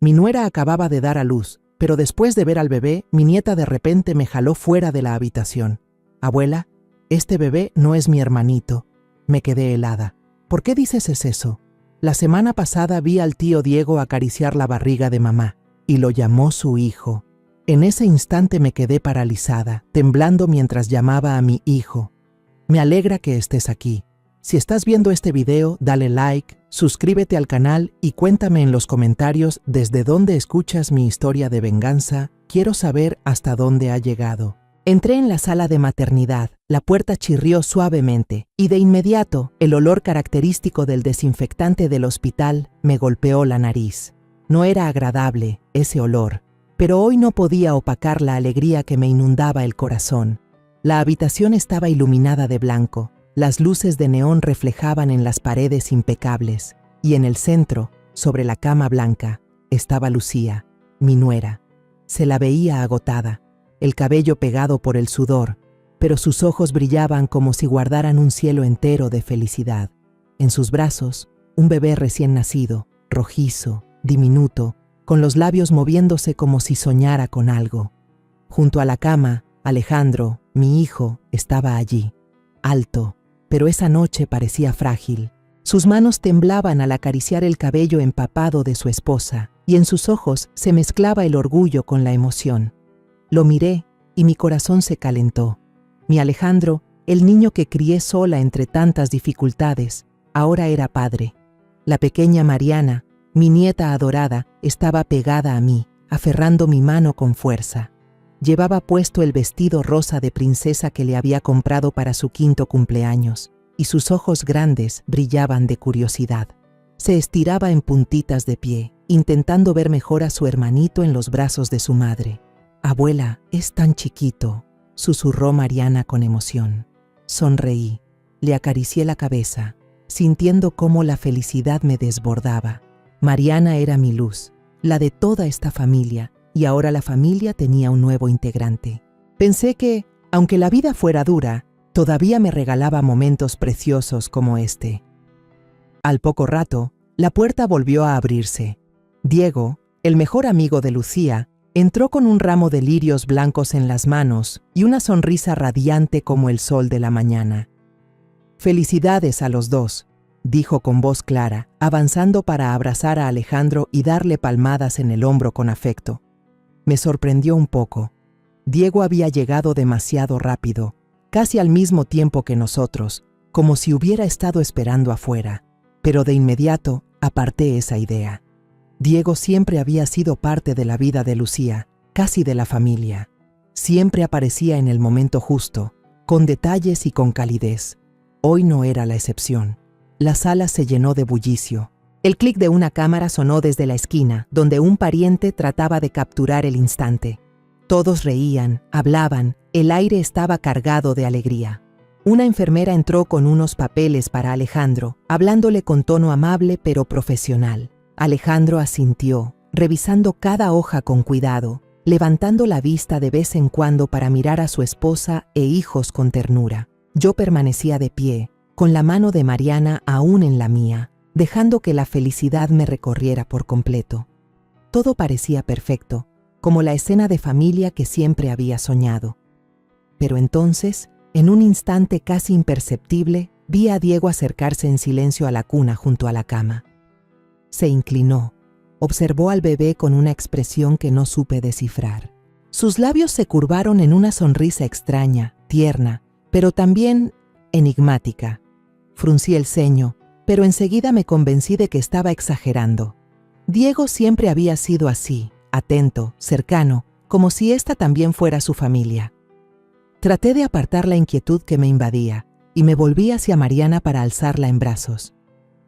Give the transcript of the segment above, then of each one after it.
Mi nuera acababa de dar a luz, pero después de ver al bebé, mi nieta de repente me jaló fuera de la habitación. Abuela, este bebé no es mi hermanito. Me quedé helada. ¿Por qué dices eso? La semana pasada vi al tío Diego acariciar la barriga de mamá y lo llamó su hijo. En ese instante me quedé paralizada, temblando mientras llamaba a mi hijo. Me alegra que estés aquí. Si estás viendo este video, dale like, suscríbete al canal y cuéntame en los comentarios desde dónde escuchas mi historia de venganza. Quiero saber hasta dónde ha llegado. Entré en la sala de maternidad, la puerta chirrió suavemente y de inmediato el olor característico del desinfectante del hospital me golpeó la nariz. No era agradable ese olor, pero hoy no podía opacar la alegría que me inundaba el corazón. La habitación estaba iluminada de blanco, las luces de neón reflejaban en las paredes impecables y en el centro, sobre la cama blanca, estaba Lucía, mi nuera. Se la veía agotada, el cabello pegado por el sudor, pero sus ojos brillaban como si guardaran un cielo entero de felicidad. En sus brazos, un bebé recién nacido, rojizo, diminuto, con los labios moviéndose como si soñara con algo. Junto a la cama, Alejandro, mi hijo, estaba allí, alto, pero esa noche parecía frágil. Sus manos temblaban al acariciar el cabello empapado de su esposa, y en sus ojos se mezclaba el orgullo con la emoción. Lo miré y mi corazón se calentó. Mi Alejandro, el niño que crié sola entre tantas dificultades, ahora era padre. La pequeña Mariana, mi nieta adorada, estaba pegada a mí, aferrando mi mano con fuerza. Llevaba puesto el vestido rosa de princesa que le había comprado para su 5º cumpleaños, y sus ojos grandes brillaban de curiosidad. Se estiraba en puntitas de pie, intentando ver mejor a su hermanito en los brazos de su madre. «Abuela, es tan chiquito», susurró Mariana con emoción. Sonreí, le acaricié la cabeza, sintiendo cómo la felicidad me desbordaba. Mariana era mi luz, la de toda esta familia, y ahora la familia tenía un nuevo integrante. Pensé que, aunque la vida fuera dura, todavía me regalaba momentos preciosos como este. Al poco rato, la puerta volvió a abrirse. Diego, el mejor amigo de Lucía, entró con un ramo de lirios blancos en las manos y una sonrisa radiante como el sol de la mañana. «Felicidades a los dos», dijo con voz clara, avanzando para abrazar a Alejandro y darle palmadas en el hombro con afecto. Me sorprendió un poco. Diego había llegado demasiado rápido, casi al mismo tiempo que nosotros, como si hubiera estado esperando afuera, pero de inmediato aparté esa idea. Diego siempre había sido parte de la vida de Lucía, casi de la familia. Siempre aparecía en el momento justo, con detalles y con calidez. Hoy no era la excepción. La sala se llenó de bullicio. El clic de una cámara sonó desde la esquina, donde un pariente trataba de capturar el instante. Todos reían, hablaban, el aire estaba cargado de alegría. Una enfermera entró con unos papeles para Alejandro, hablándole con tono amable pero profesional. Alejandro asintió, revisando cada hoja con cuidado, levantando la vista de vez en cuando para mirar a su esposa e hijos con ternura. Yo permanecía de pie, con la mano de Mariana aún en la mía, dejando que la felicidad me recorriera por completo. Todo parecía perfecto, como la escena de familia que siempre había soñado. Pero entonces, en un instante casi imperceptible, vi a Diego acercarse en silencio a la cuna junto a la cama. Se inclinó, observó al bebé con una expresión que no supe descifrar. Sus labios se curvaron en una sonrisa extraña, tierna, pero también enigmática. Fruncí el ceño, pero enseguida me convencí de que estaba exagerando. Diego siempre había sido así, atento, cercano, como si esta también fuera su familia. Traté de apartar la inquietud que me invadía y me volví hacia Mariana para alzarla en brazos.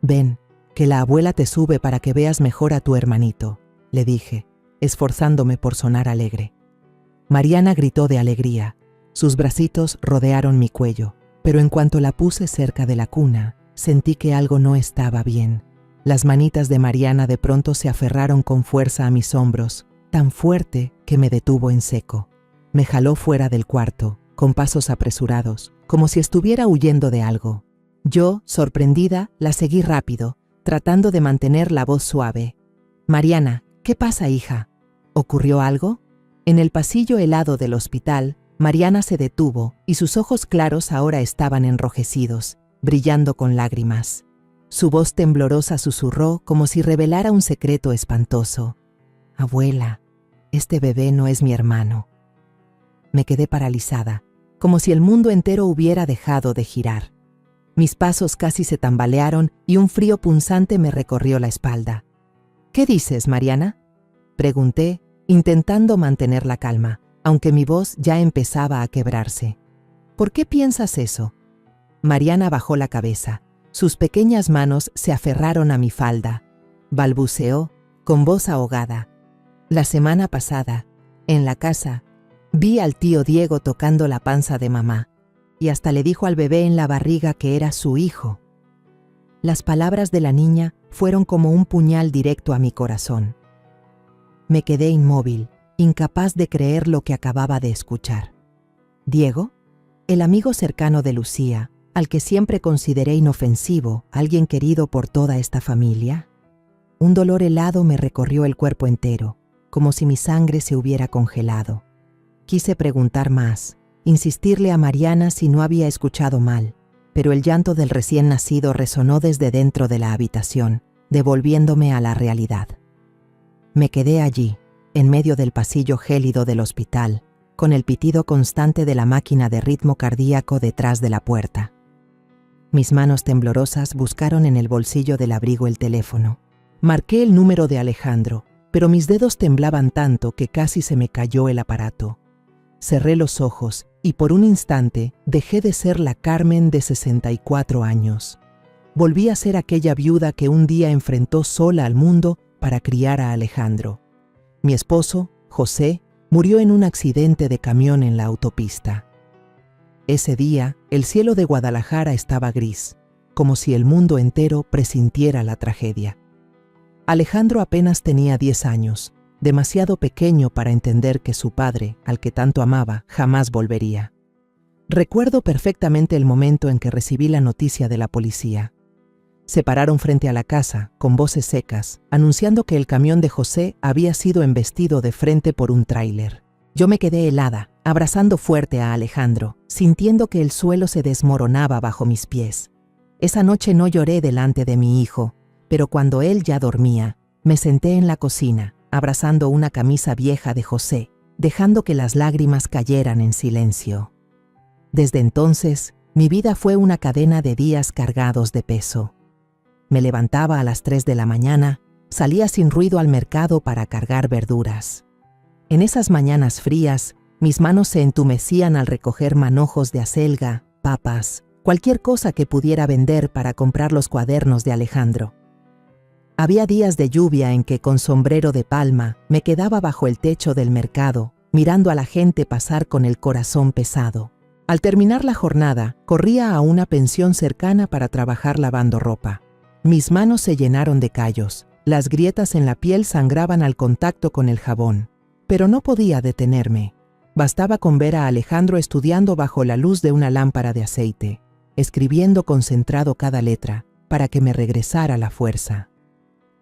«Ven, que la abuela te sube para que veas mejor a tu hermanito», le dije, esforzándome por sonar alegre. Mariana gritó de alegría. Sus bracitos rodearon mi cuello, pero en cuanto la puse cerca de la cuna, sentí que algo no estaba bien. Las manitas de Mariana de pronto se aferraron con fuerza a mis hombros, tan fuerte que me detuvo en seco. Me jaló fuera del cuarto, con pasos apresurados, como si estuviera huyendo de algo. Yo, sorprendida, la seguí rápido, tratando de mantener la voz suave. «Mariana, ¿Qué pasa, hija? ¿Ocurrió algo? En el pasillo helado del hospital, Mariana se detuvo y sus ojos claros ahora estaban enrojecidos, brillando con lágrimas. Su voz temblorosa susurró como si revelara un secreto espantoso. Abuela, este bebé no es mi hermano. Me quedé paralizada, como si el mundo entero hubiera dejado de girar. Mis pasos casi se tambalearon y un frío punzante me recorrió la espalda. ¿Qué dices, Mariana?, pregunté, intentando mantener la calma, aunque mi voz ya empezaba a quebrarse. ¿Por qué piensas eso? Mariana bajó la cabeza. Sus pequeñas manos se aferraron a mi falda. Balbuceó, con voz ahogada. La semana pasada, en la casa, vi al tío Diego tocando la panza de mamá, y hasta le dijo al bebé en la barriga que era su hijo. Las palabras de la niña fueron como un puñal directo a mi corazón. Me quedé inmóvil, incapaz de creer lo que acababa de escuchar. ¿Diego? El amigo cercano de Lucía, al que siempre consideré inofensivo, alguien querido por toda esta familia. Un dolor helado me recorrió el cuerpo entero, como si mi sangre se hubiera congelado. Quise preguntar más, insistirle a Mariana si no había escuchado mal, pero el llanto del recién nacido resonó desde dentro de la habitación, devolviéndome a la realidad. Me quedé allí, en medio del pasillo gélido del hospital, con el pitido constante de la máquina de ritmo cardíaco detrás de la puerta. Mis manos temblorosas buscaron en el bolsillo del abrigo el teléfono. Marqué el número de Alejandro, pero mis dedos temblaban tanto que casi se me cayó el aparato. Cerré los ojos y por un instante dejé de ser la Carmen de 64 años. Volví a ser aquella viuda que un día enfrentó sola al mundo para criar a Alejandro. Mi esposo, José, murió en un accidente de camión en la autopista. Ese día, el cielo de Guadalajara estaba gris, como si el mundo entero presintiera la tragedia. Alejandro apenas tenía 10 años, demasiado pequeño para entender que su padre, al que tanto amaba, jamás volvería. Recuerdo perfectamente el momento en que recibí la noticia de la policía. Se pararon frente a la casa, con voces secas, anunciando que el camión de José había sido embestido de frente por un tráiler. Yo me quedé helada, abrazando fuerte a Alejandro, sintiendo que el suelo se desmoronaba bajo mis pies. Esa noche no lloré delante de mi hijo, pero cuando él ya dormía, me senté en la cocina, abrazando una camisa vieja de José, dejando que las lágrimas cayeran en silencio. Desde entonces, mi vida fue una cadena de días cargados de peso. Me levantaba a las 3 de la mañana, salía sin ruido al mercado para cargar verduras. En esas mañanas frías, mis manos se entumecían al recoger manojos de acelga, papas, cualquier cosa que pudiera vender para comprar los cuadernos de Alejandro. Había días de lluvia en que con sombrero de palma me quedaba bajo el techo del mercado, mirando a la gente pasar con el corazón pesado. Al terminar la jornada, corría a una pensión cercana para trabajar lavando ropa. Mis manos se llenaron de callos, las grietas en la piel sangraban al contacto con el jabón. Pero no podía detenerme. Bastaba con ver a Alejandro estudiando bajo la luz de una lámpara de aceite, escribiendo concentrado cada letra, para que me regresara la fuerza.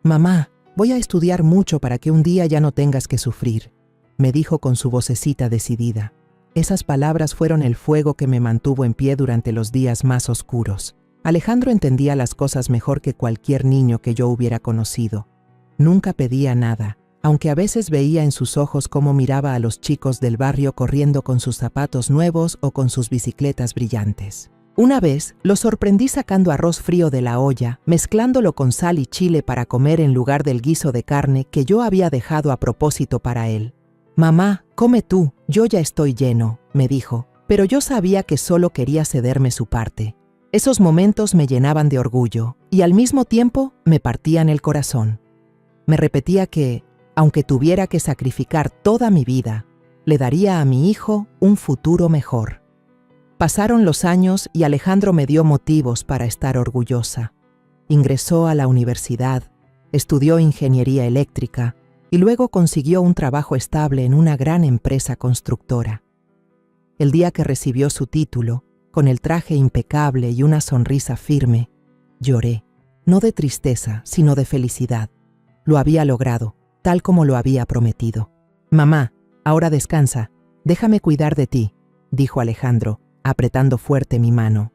«Mamá, voy a estudiar mucho para que un día ya no tengas que sufrir», me dijo con su vocecita decidida. Esas palabras fueron el fuego que me mantuvo en pie durante los días más oscuros. Alejandro entendía las cosas mejor que cualquier niño que yo hubiera conocido. Nunca pedía nada, aunque a veces veía en sus ojos cómo miraba a los chicos del barrio corriendo con sus zapatos nuevos o con sus bicicletas brillantes. Una vez, lo sorprendí sacando arroz frío de la olla, mezclándolo con sal y chile para comer en lugar del guiso de carne que yo había dejado a propósito para él. «Mamá, come tú, yo ya estoy lleno», me dijo, pero yo sabía que solo quería cederme su parte. Esos momentos me llenaban de orgullo y al mismo tiempo me partían el corazón. Me repetía que, aunque tuviera que sacrificar toda mi vida, le daría a mi hijo un futuro mejor. Pasaron los años y Alejandro me dio motivos para estar orgullosa. Ingresó a la universidad, estudió ingeniería eléctrica y luego consiguió un trabajo estable en una gran empresa constructora. El día que recibió su título, con el traje impecable y una sonrisa firme, lloré, no de tristeza, sino de felicidad. Lo había logrado. tal como lo había prometido. «Mamá, ahora descansa, déjame cuidar de ti», dijo Alejandro, apretando fuerte mi mano.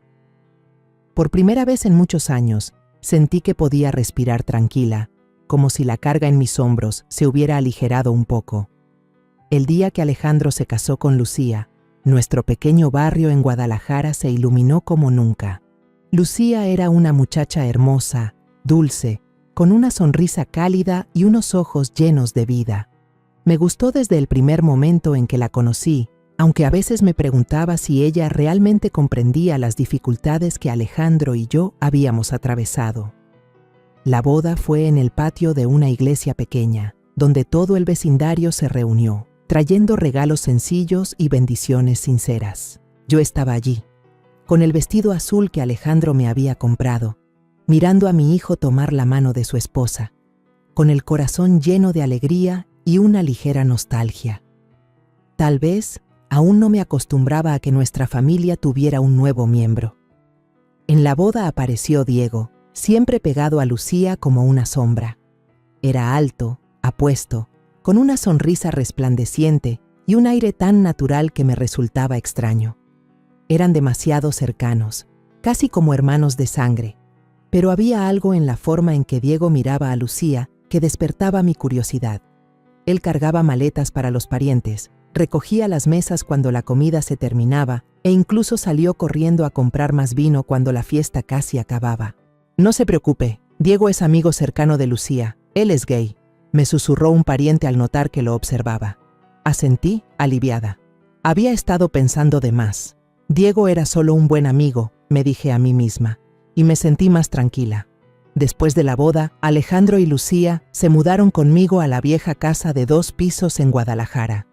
Por primera vez en muchos años, sentí que podía respirar tranquila, como si la carga en mis hombros se hubiera aligerado un poco. El día que Alejandro se casó con Lucía, nuestro pequeño barrio en Guadalajara se iluminó como nunca. Lucía era una muchacha hermosa, dulce, con una sonrisa cálida y unos ojos llenos de vida. Me gustó desde el primer momento en que la conocí, aunque a veces me preguntaba si ella realmente comprendía las dificultades que Alejandro y yo habíamos atravesado. La boda fue en el patio de una iglesia pequeña, donde todo el vecindario se reunió, trayendo regalos sencillos y bendiciones sinceras. Yo estaba allí, con el vestido azul que Alejandro me había comprado, mirando a mi hijo tomar la mano de su esposa, con el corazón lleno de alegría y una ligera nostalgia. Tal vez aún no me acostumbraba a que nuestra familia tuviera un nuevo miembro. En la boda apareció Diego, siempre pegado a Lucía como una sombra. Era alto, apuesto, con una sonrisa resplandeciente y un aire tan natural que me resultaba extraño. Eran demasiado cercanos, casi como hermanos de sangre, pero había algo en la forma en que Diego miraba a Lucía que despertaba mi curiosidad. Él cargaba maletas para los parientes, recogía las mesas cuando la comida se terminaba e incluso salió corriendo a comprar más vino cuando la fiesta casi acababa. «No se preocupe, Diego es amigo cercano de Lucía, él es gay», me susurró un pariente al notar que lo observaba. Asentí, aliviada. Había estado pensando de más. Diego era solo un buen amigo, me dije a mí misma, y me sentí más tranquila. Después de la boda, Alejandro y Lucía se mudaron conmigo a la vieja casa de 2 pisos en Guadalajara.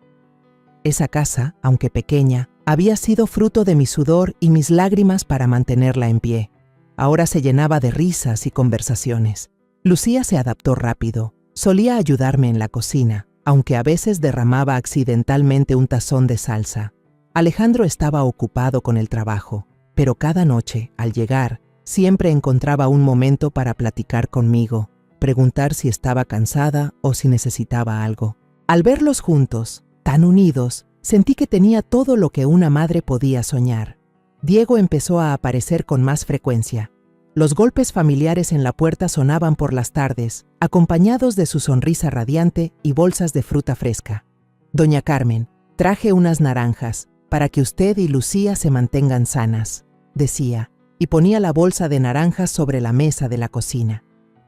Esa casa, aunque pequeña, había sido fruto de mi sudor y mis lágrimas para mantenerla en pie. Ahora se llenaba de risas y conversaciones. Lucía se adaptó rápido. Solía ayudarme en la cocina, aunque a veces derramaba accidentalmente un tazón de salsa. Alejandro estaba ocupado con el trabajo, pero cada noche, al llegar, siempre encontraba un momento para platicar conmigo, preguntar si estaba cansada o si necesitaba algo. Al verlos juntos, tan unidos, sentí que tenía todo lo que una madre podía soñar. Diego empezó a aparecer con más frecuencia. Los golpes familiares en la puerta sonaban por las tardes, acompañados de su sonrisa radiante y bolsas de fruta fresca. «Doña Carmen, traje unas naranjas, para que usted y Lucía se mantengan sanas», decía, y ponía la bolsa de naranjas sobre la mesa de la cocina.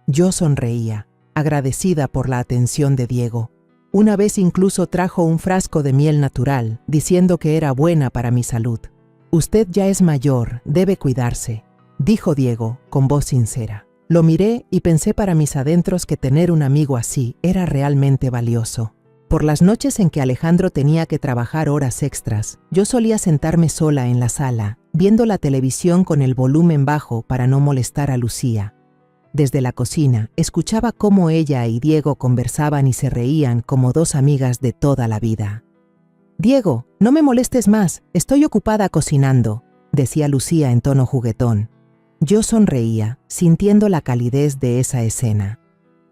Yo sonreía, agradecida por la atención de Diego. Una vez incluso trajo un frasco de miel natural, diciendo que era buena para mi salud. «Usted ya es mayor, debe cuidarse», dijo Diego, con voz sincera. Lo miré y pensé para mis adentros que tener un amigo así era realmente valioso. Por las noches en que Alejandro tenía que trabajar horas extras, yo solía sentarme sola en la sala, viendo la televisión con el volumen bajo para no molestar a Lucía. Desde la cocina, escuchaba cómo ella y Diego conversaban y se reían como 2 amigas de toda la vida. «Diego, no me molestes más, estoy ocupada cocinando», decía Lucía en tono juguetón. Yo sonreía, sintiendo la calidez de esa escena.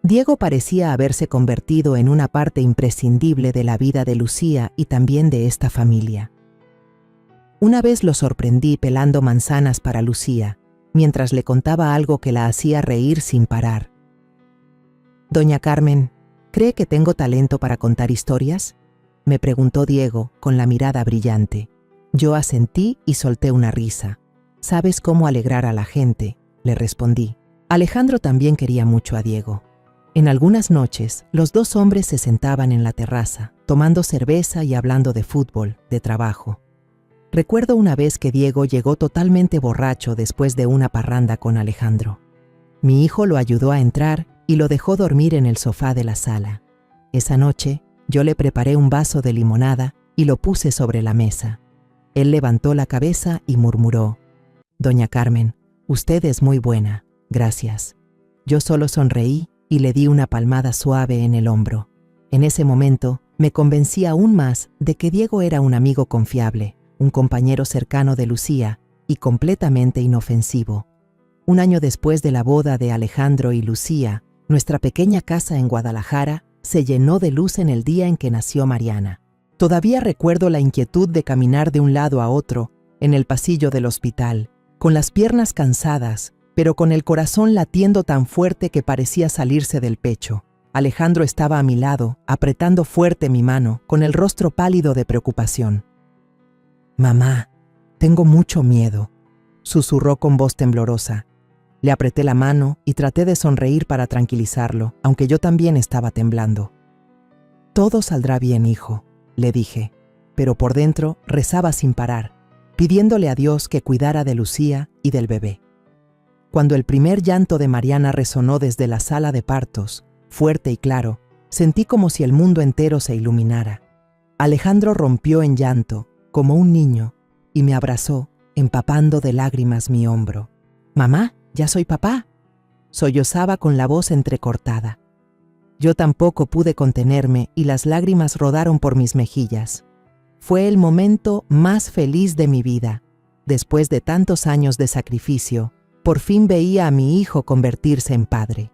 Diego parecía haberse convertido en una parte imprescindible de la vida de Lucía y también de esta familia. Una vez lo sorprendí pelando manzanas para Lucía, mientras le contaba algo que la hacía reír sin parar. «Doña Carmen, ¿cree que tengo talento para contar historias?», me preguntó Diego con la mirada brillante. Yo asentí y solté una risa. «Sabes cómo alegrar a la gente», le respondí. Alejandro también quería mucho a Diego. En algunas noches, los 2 hombres se sentaban en la terraza, tomando cerveza y hablando de fútbol, de trabajo. Recuerdo una vez que Diego llegó totalmente borracho después de una parranda con Alejandro. Mi hijo lo ayudó a entrar y lo dejó dormir en el sofá de la sala. Esa noche, yo le preparé un vaso de limonada y lo puse sobre la mesa. Él levantó la cabeza y murmuró: «Doña Carmen, usted es muy buena, gracias». Yo solo sonreí y le di una palmada suave en el hombro. En ese momento, me convencí aún más de que Diego era un amigo confiable, un compañero cercano de Lucía y completamente inofensivo. Un año después de la boda de Alejandro y Lucía, nuestra pequeña casa en Guadalajara se llenó de luz en el día en que nació Mariana. Todavía recuerdo la inquietud de caminar de un lado a otro en el pasillo del hospital, con las piernas cansadas, pero con el corazón latiendo tan fuerte que parecía salirse del pecho. Alejandro estaba a mi lado, apretando fuerte mi mano, con el rostro pálido de preocupación. «Mamá, tengo mucho miedo», susurró con voz temblorosa. Le apreté la mano y traté de sonreír para tranquilizarlo, aunque yo también estaba temblando. «Todo saldrá bien, hijo», le dije, pero por dentro rezaba sin parar, pidiéndole a Dios que cuidara de Lucía y del bebé. Cuando el primer llanto de Mariana resonó desde la sala de partos, fuerte y claro, sentí como si el mundo entero se iluminara. Alejandro rompió en llanto, como un niño, y me abrazó, empapando de lágrimas mi hombro. «Mamá, ya soy papá», sollozaba con la voz entrecortada. Yo tampoco pude contenerme y las lágrimas rodaron por mis mejillas. Fue el momento más feliz de mi vida. Después de tantos años de sacrificio, por fin veía a mi hijo convertirse en padre.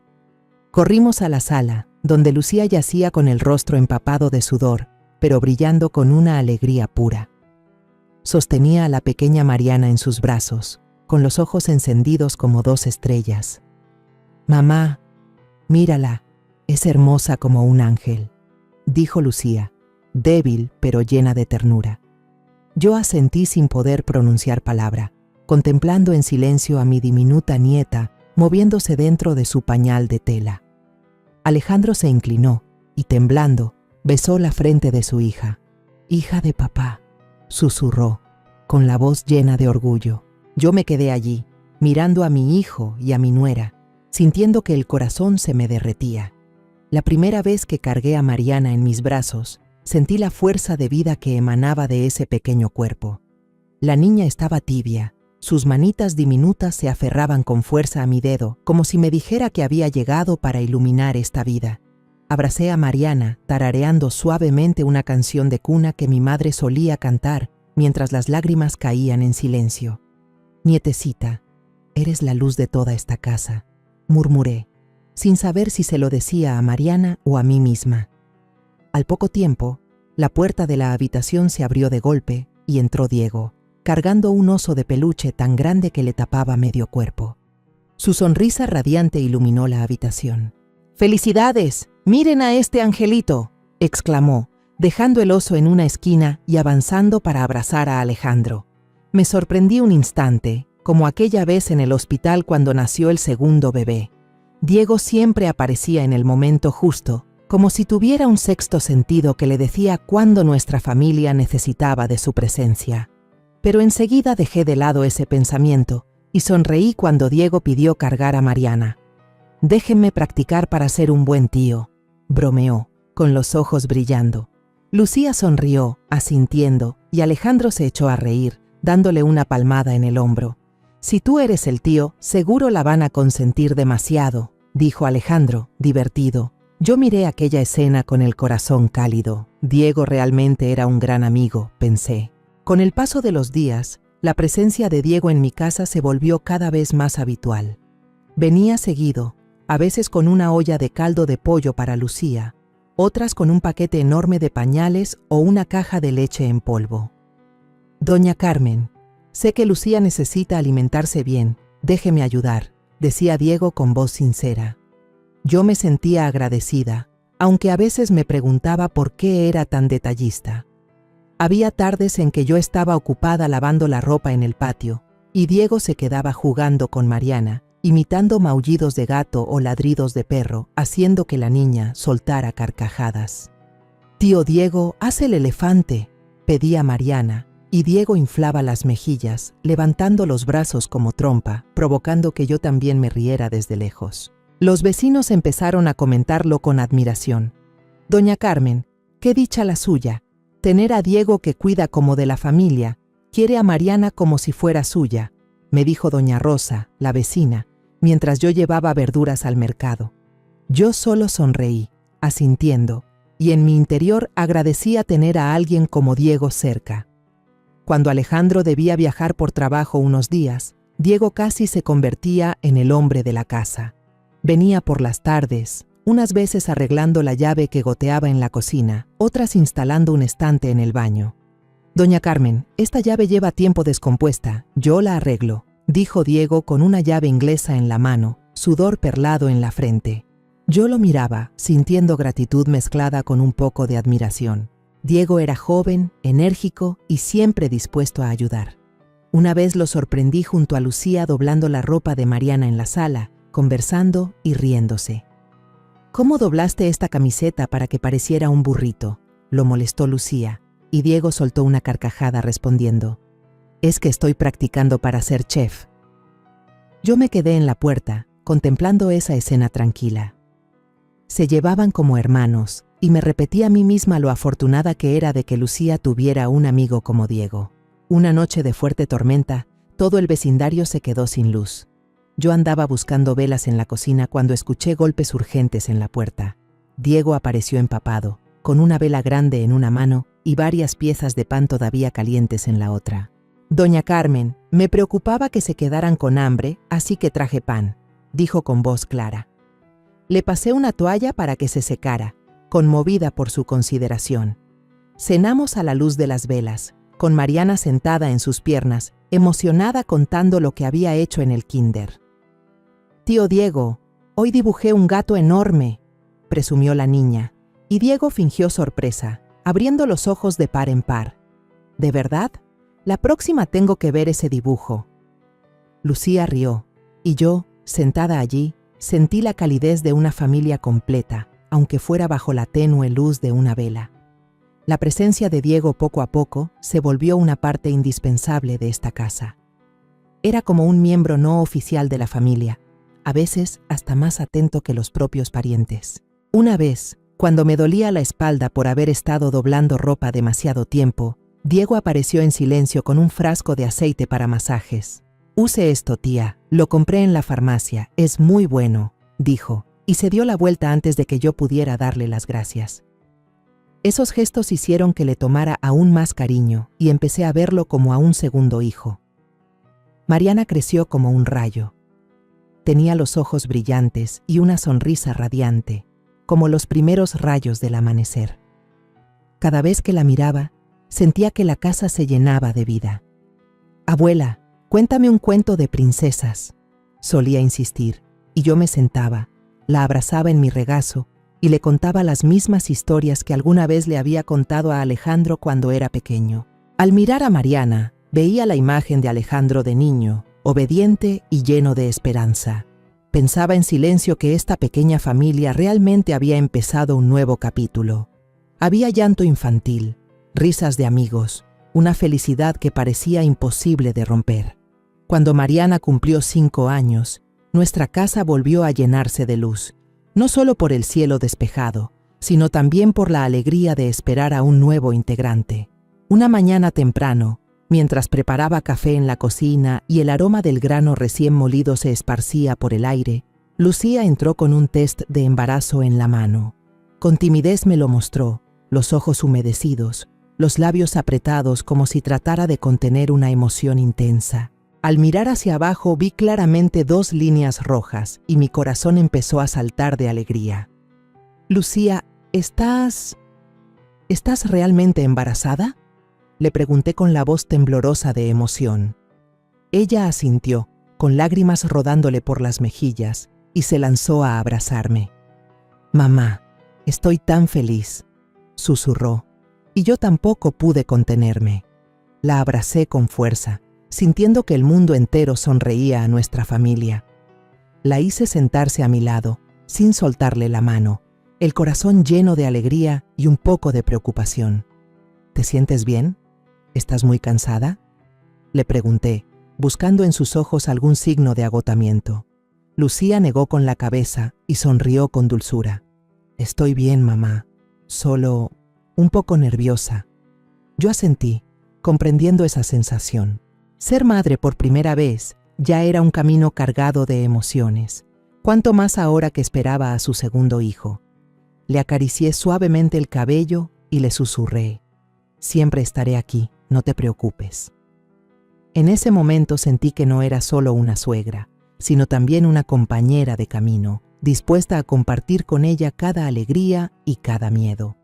Corrimos a la sala, donde Lucía yacía con el rostro empapado de sudor, pero brillando con una alegría pura. Sostenía a la pequeña Mariana en sus brazos, con los ojos encendidos como dos estrellas. «Mamá, mírala, es hermosa como un ángel», dijo Lucía, débil pero llena de ternura. Yo asentí sin poder pronunciar palabra, contemplando en silencio a mi diminuta nieta moviéndose dentro de su pañal de tela. Alejandro se inclinó y, temblando, besó la frente de su hija. «Hija de papá», susurró, con la voz llena de orgullo. Yo me quedé allí, mirando a mi hijo y a mi nuera, sintiendo que el corazón se me derretía. La primera vez que cargué a Mariana en mis brazos, sentí la fuerza de vida que emanaba de ese pequeño cuerpo. La niña estaba tibia, sus manitas diminutas se aferraban con fuerza a mi dedo, como si me dijera que había llegado para iluminar esta vida. Abracé a Mariana, tarareando suavemente una canción de cuna que mi madre solía cantar mientras las lágrimas caían en silencio. «Nietecita, eres la luz de toda esta casa», murmuré, sin saber si se lo decía a Mariana o a mí misma. Al poco tiempo, la puerta de la habitación se abrió de golpe y entró Diego, cargando un oso de peluche tan grande que le tapaba medio cuerpo. Su sonrisa radiante iluminó la habitación. «¡Felicidades! ¡Miren a este angelito!», exclamó, dejando el oso en una esquina y avanzando para abrazar a Alejandro. Me sorprendí un instante, como aquella vez en el hospital cuando nació el segundo bebé. Diego siempre aparecía en el momento justo, como si tuviera un sexto sentido que le decía cuándo nuestra familia necesitaba de su presencia. Pero enseguida dejé de lado ese pensamiento y sonreí cuando Diego pidió cargar a Mariana. «Déjenme practicar para ser un buen tío», bromeó, con los ojos brillando. Lucía sonrió, asintiendo, y Alejandro se echó a reír, dándole una palmada en el hombro. «Si tú eres el tío, seguro la van a consentir demasiado», dijo Alejandro, divertido. Yo miré aquella escena con el corazón cálido. Diego realmente era un gran amigo, pensé. Con el paso de los días, la presencia de Diego en mi casa se volvió cada vez más habitual. Venía seguido, a veces con una olla de caldo de pollo para Lucía, otras con un paquete enorme de pañales o una caja de leche en polvo. «Doña Carmen, sé que Lucía necesita alimentarse bien, déjeme ayudar», decía Diego con voz sincera. Yo me sentía agradecida, aunque a veces me preguntaba por qué era tan detallista. Había tardes en que yo estaba ocupada lavando la ropa en el patio, y Diego se quedaba jugando con Mariana, imitando maullidos de gato o ladridos de perro, haciendo que la niña soltara carcajadas. «Tío Diego, haz el elefante», pedía Mariana, y Diego inflaba las mejillas, levantando los brazos como trompa, provocando que yo también me riera desde lejos. Los vecinos empezaron a comentarlo con admiración. «Doña Carmen, qué dicha la suya, tener a Diego que cuida como de la familia, quiere a Mariana como si fuera suya», me dijo doña Rosa, la vecina, mientras yo llevaba verduras al mercado. Yo solo sonreí, asintiendo, y en mi interior agradecía tener a alguien como Diego cerca. Cuando Alejandro debía viajar por trabajo unos días, Diego casi se convertía en el hombre de la casa. Venía por las tardes, unas veces arreglando la llave que goteaba en la cocina, otras instalando un estante en el baño. «Doña Carmen, esta llave lleva tiempo descompuesta, yo la arreglo», dijo Diego con una llave inglesa en la mano, sudor perlado en la frente. Yo lo miraba, sintiendo gratitud mezclada con un poco de admiración. Diego era joven, enérgico y siempre dispuesto a ayudar. Una vez lo sorprendí junto a Lucía doblando la ropa de Mariana en la sala, conversando y riéndose. «¿Cómo doblaste esta camiseta para que pareciera un burrito?», lo molestó Lucía, y Diego soltó una carcajada respondiendo: «Es que estoy practicando para ser chef». Yo me quedé en la puerta, contemplando esa escena tranquila. Se llevaban como hermanos, y me repetí a mí misma lo afortunada que era de que Lucía tuviera un amigo como Diego. Una noche de fuerte tormenta, todo el vecindario se quedó sin luz. Yo andaba buscando velas en la cocina cuando escuché golpes urgentes en la puerta. Diego apareció empapado, con una vela grande en una mano y varias piezas de pan todavía calientes en la otra. «Doña Carmen, me preocupaba que se quedaran con hambre, así que traje pan», dijo con voz clara. Le pasé una toalla para que se secara, conmovida por su consideración. Cenamos a la luz de las velas, con Mariana sentada en sus piernas, emocionada contando lo que había hecho en el kinder. «Tío Diego, hoy dibujé un gato enorme», presumió la niña, y Diego fingió sorpresa, abriendo los ojos de par en par. «¿De verdad? La próxima tengo que ver ese dibujo». Lucía rió, y yo, sentada allí, sentí la calidez de una familia completa, aunque fuera bajo la tenue luz de una vela. La presencia de Diego poco a poco se volvió una parte indispensable de esta casa. Era como un miembro no oficial de la familia, a veces hasta más atento que los propios parientes. Una vez, cuando me dolía la espalda por haber estado doblando ropa demasiado tiempo, Diego apareció en silencio con un frasco de aceite para masajes. «Use esto, tía, lo compré en la farmacia, es muy bueno», dijo, y se dio la vuelta antes de que yo pudiera darle las gracias. Esos gestos hicieron que le tomara aún más cariño y empecé a verlo como a un segundo hijo. Mariana creció como un rayo. Tenía los ojos brillantes y una sonrisa radiante, como los primeros rayos del amanecer. Cada vez que la miraba, sentía que la casa se llenaba de vida. «Abuela, cuéntame un cuento de princesas», solía insistir, y yo me sentaba, la abrazaba en mi regazo y le contaba las mismas historias que alguna vez le había contado a Alejandro cuando era pequeño. Al mirar a Mariana, veía la imagen de Alejandro de niño, obediente y lleno de esperanza. Pensaba en silencio que esta pequeña familia realmente había empezado un nuevo capítulo. Había llanto infantil, risas de amigos, una felicidad que parecía imposible de romper. Cuando Mariana cumplió 5 años, nuestra casa volvió a llenarse de luz, no solo por el cielo despejado, sino también por la alegría de esperar a un nuevo integrante. Una mañana temprano, mientras preparaba café en la cocina y el aroma del grano recién molido se esparcía por el aire, Lucía entró con un test de embarazo en la mano. Con timidez me lo mostró, los ojos humedecidos, los labios apretados como si tratara de contener una emoción intensa. Al mirar hacia abajo vi claramente 2 líneas rojas y mi corazón empezó a saltar de alegría. «Lucía, ¿estás realmente embarazada?», le pregunté con la voz temblorosa de emoción. Ella asintió, con lágrimas rodándole por las mejillas, y se lanzó a abrazarme. «Mamá, estoy tan feliz», susurró, y yo tampoco pude contenerme. La abracé con fuerza, sintiendo que el mundo entero sonreía a nuestra familia. La hice sentarse a mi lado, sin soltarle la mano, el corazón lleno de alegría y un poco de preocupación. «¿Te sientes bien? ¿Estás muy cansada?», le pregunté, buscando en sus ojos algún signo de agotamiento. Lucía negó con la cabeza y sonrió con dulzura. «Estoy bien, mamá, solo un poco nerviosa». Yo asentí, comprendiendo esa sensación. Ser madre por primera vez ya era un camino cargado de emociones, cuanto más ahora que esperaba a su segundo hijo. Le acaricié suavemente el cabello y le susurré: «Siempre estaré aquí, no te preocupes». En ese momento sentí que no era solo una suegra, sino también una compañera de camino, dispuesta a compartir con ella cada alegría y cada miedo.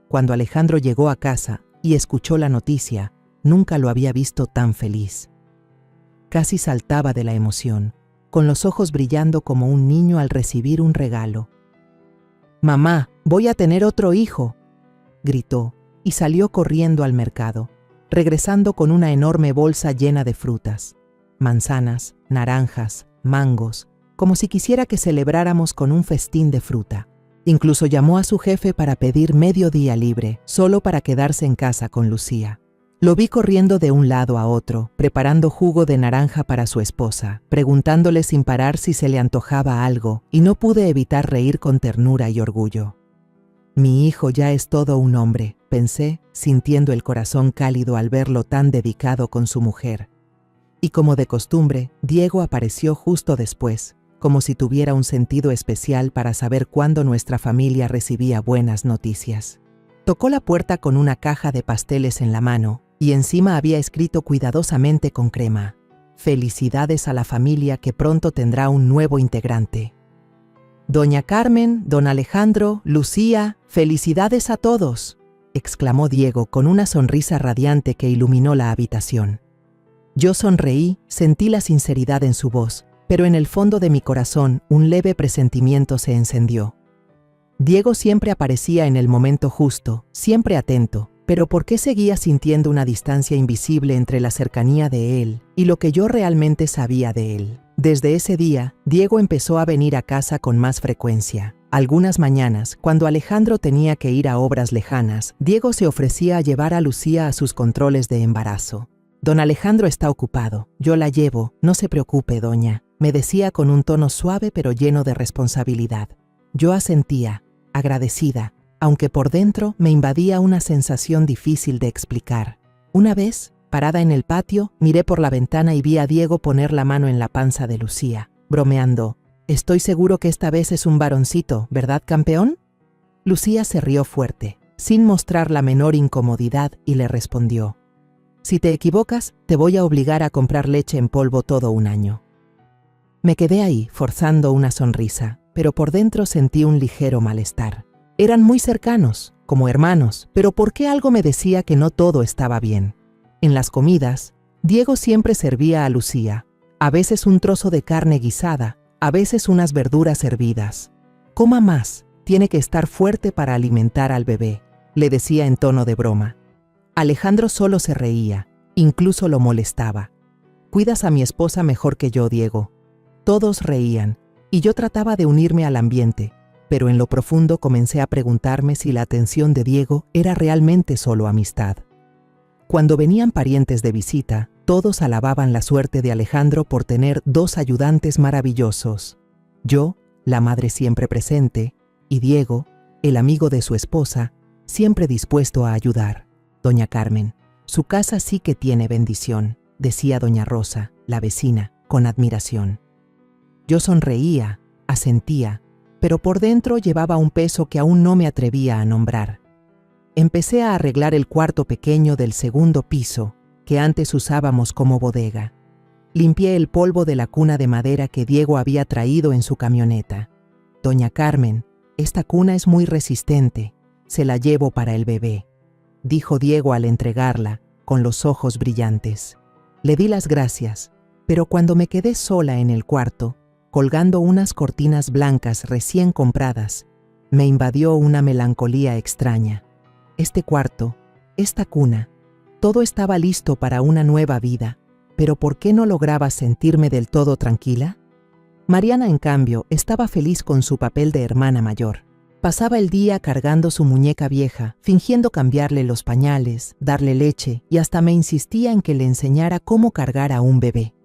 Cuando Alejandro llegó a casa y escuchó la noticia, nunca lo había visto tan feliz. Casi saltaba de la emoción, con los ojos brillando como un niño al recibir un regalo. «Mamá, voy a tener otro hijo», gritó, y salió corriendo al mercado, regresando con una enorme bolsa llena de frutas, manzanas, naranjas, mangos, como si quisiera que celebráramos con un festín de fruta. Incluso llamó a su jefe para pedir medio día libre, solo para quedarse en casa con Lucía. Lo vi corriendo de un lado a otro, preparando jugo de naranja para su esposa, preguntándole sin parar si se le antojaba algo, y no pude evitar reír con ternura y orgullo. Mi hijo ya es todo un hombre, pensé, sintiendo el corazón cálido al verlo tan dedicado con su mujer. Y como de costumbre, Diego apareció justo después, como si tuviera un sentido especial para saber cuándo nuestra familia recibía buenas noticias. Tocó la puerta con una caja de pasteles en la mano, y encima había escrito cuidadosamente con crema: «Felicidades a la familia que pronto tendrá un nuevo integrante». «Doña Carmen, don Alejandro, Lucía, felicidades a todos», exclamó Diego con una sonrisa radiante que iluminó la habitación. Yo sonreí, sentí la sinceridad en su voz, pero en el fondo de mi corazón un leve presentimiento se encendió. Diego siempre aparecía en el momento justo, siempre atento, pero ¿por qué seguía sintiendo una distancia invisible entre la cercanía de él y lo que yo realmente sabía de él? Desde ese día, Diego empezó a venir a casa con más frecuencia. Algunas mañanas, cuando Alejandro tenía que ir a obras lejanas, Diego se ofrecía a llevar a Lucía a sus controles de embarazo. «Don Alejandro está ocupado, yo la llevo, no se preocupe, doña», me decía con un tono suave pero lleno de responsabilidad. Yo asentía, agradecida, aunque por dentro me invadía una sensación difícil de explicar. Una vez, parada en el patio, miré por la ventana y vi a Diego poner la mano en la panza de Lucía, bromeando: «Estoy seguro que esta vez es un varoncito, ¿verdad, campeón?». Lucía se rió fuerte, sin mostrar la menor incomodidad, y le respondió: «Si te equivocas, te voy a obligar a comprar leche en polvo todo un año». Me quedé ahí, forzando una sonrisa, pero por dentro sentí un ligero malestar. Eran muy cercanos, como hermanos, pero ¿por qué algo me decía que no todo estaba bien? En las comidas, Diego siempre servía a Lucía, a veces un trozo de carne guisada, a veces unas verduras hervidas. «Coma más, tiene que estar fuerte para alimentar al bebé», le decía en tono de broma. Alejandro solo se reía, incluso lo molestaba. «Cuidas a mi esposa mejor que yo, Diego». Todos reían, y yo trataba de unirme al ambiente, pero en lo profundo comencé a preguntarme si la atención de Diego era realmente solo amistad. Cuando venían parientes de visita, todos alababan la suerte de Alejandro por tener 2 ayudantes maravillosos. Yo, la madre siempre presente, y Diego, el amigo de su esposa, siempre dispuesto a ayudar. «Doña Carmen, su casa sí que tiene bendición», decía doña Rosa, la vecina, con admiración. Yo sonreía, asentía, pero por dentro llevaba un peso que aún no me atrevía a nombrar. Empecé a arreglar el cuarto pequeño del segundo piso, que antes usábamos como bodega. Limpié el polvo de la cuna de madera que Diego había traído en su camioneta. «Doña Carmen, esta cuna es muy resistente, se la llevo para el bebé», dijo Diego al entregarla, con los ojos brillantes. Le di las gracias, pero cuando me quedé sola en el cuarto, colgando unas cortinas blancas recién compradas, me invadió una melancolía extraña. Este cuarto, esta cuna, todo estaba listo para una nueva vida, pero ¿por qué no lograba sentirme del todo tranquila? Mariana, en cambio, estaba feliz con su papel de hermana mayor. Pasaba el día cargando su muñeca vieja, fingiendo cambiarle los pañales, darle leche, y hasta me insistía en que le enseñara cómo cargar a un bebé.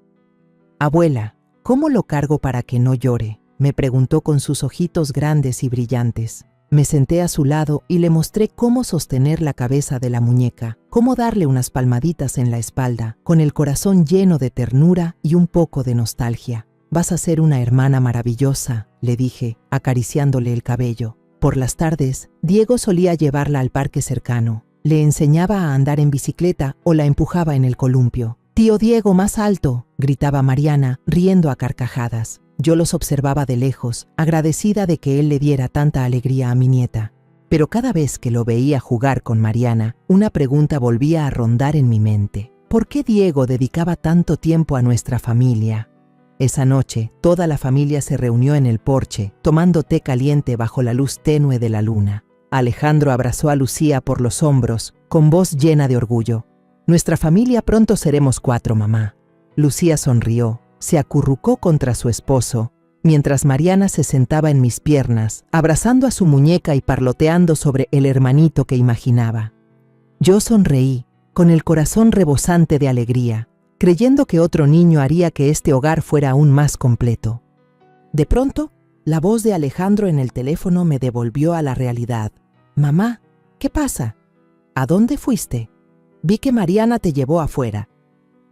«Abuela, ¿cómo lo cargo para que no llore?», me preguntó con sus ojitos grandes y brillantes. Me senté a su lado y le mostré cómo sostener la cabeza de la muñeca, cómo darle unas palmaditas en la espalda, con el corazón lleno de ternura y un poco de nostalgia. «Vas a ser una hermana maravillosa», le dije, acariciándole el cabello. Por las tardes, Diego solía llevarla al parque cercano. Le enseñaba a andar en bicicleta o la empujaba en el columpio. «Tío Diego, más alto», gritaba Mariana, riendo a carcajadas. Yo los observaba de lejos, agradecida de que él le diera tanta alegría a mi nieta. Pero cada vez que lo veía jugar con Mariana, una pregunta volvía a rondar en mi mente. ¿Por qué Diego dedicaba tanto tiempo a nuestra familia? Esa noche, toda la familia se reunió en el porche, tomando té caliente bajo la luz tenue de la luna. Alejandro abrazó a Lucía por los hombros, con voz llena de orgullo. «Nuestra familia pronto seremos 4, mamá». Lucía sonrió, se acurrucó contra su esposo, mientras Mariana se sentaba en mis piernas, abrazando a su muñeca y parloteando sobre el hermanito que imaginaba. Yo sonreí, con el corazón rebosante de alegría, creyendo que otro niño haría que este hogar fuera aún más completo. De pronto, la voz de Alejandro en el teléfono me devolvió a la realidad. «Mamá, ¿qué pasa? ¿A dónde fuiste? Vi que Mariana te llevó afuera».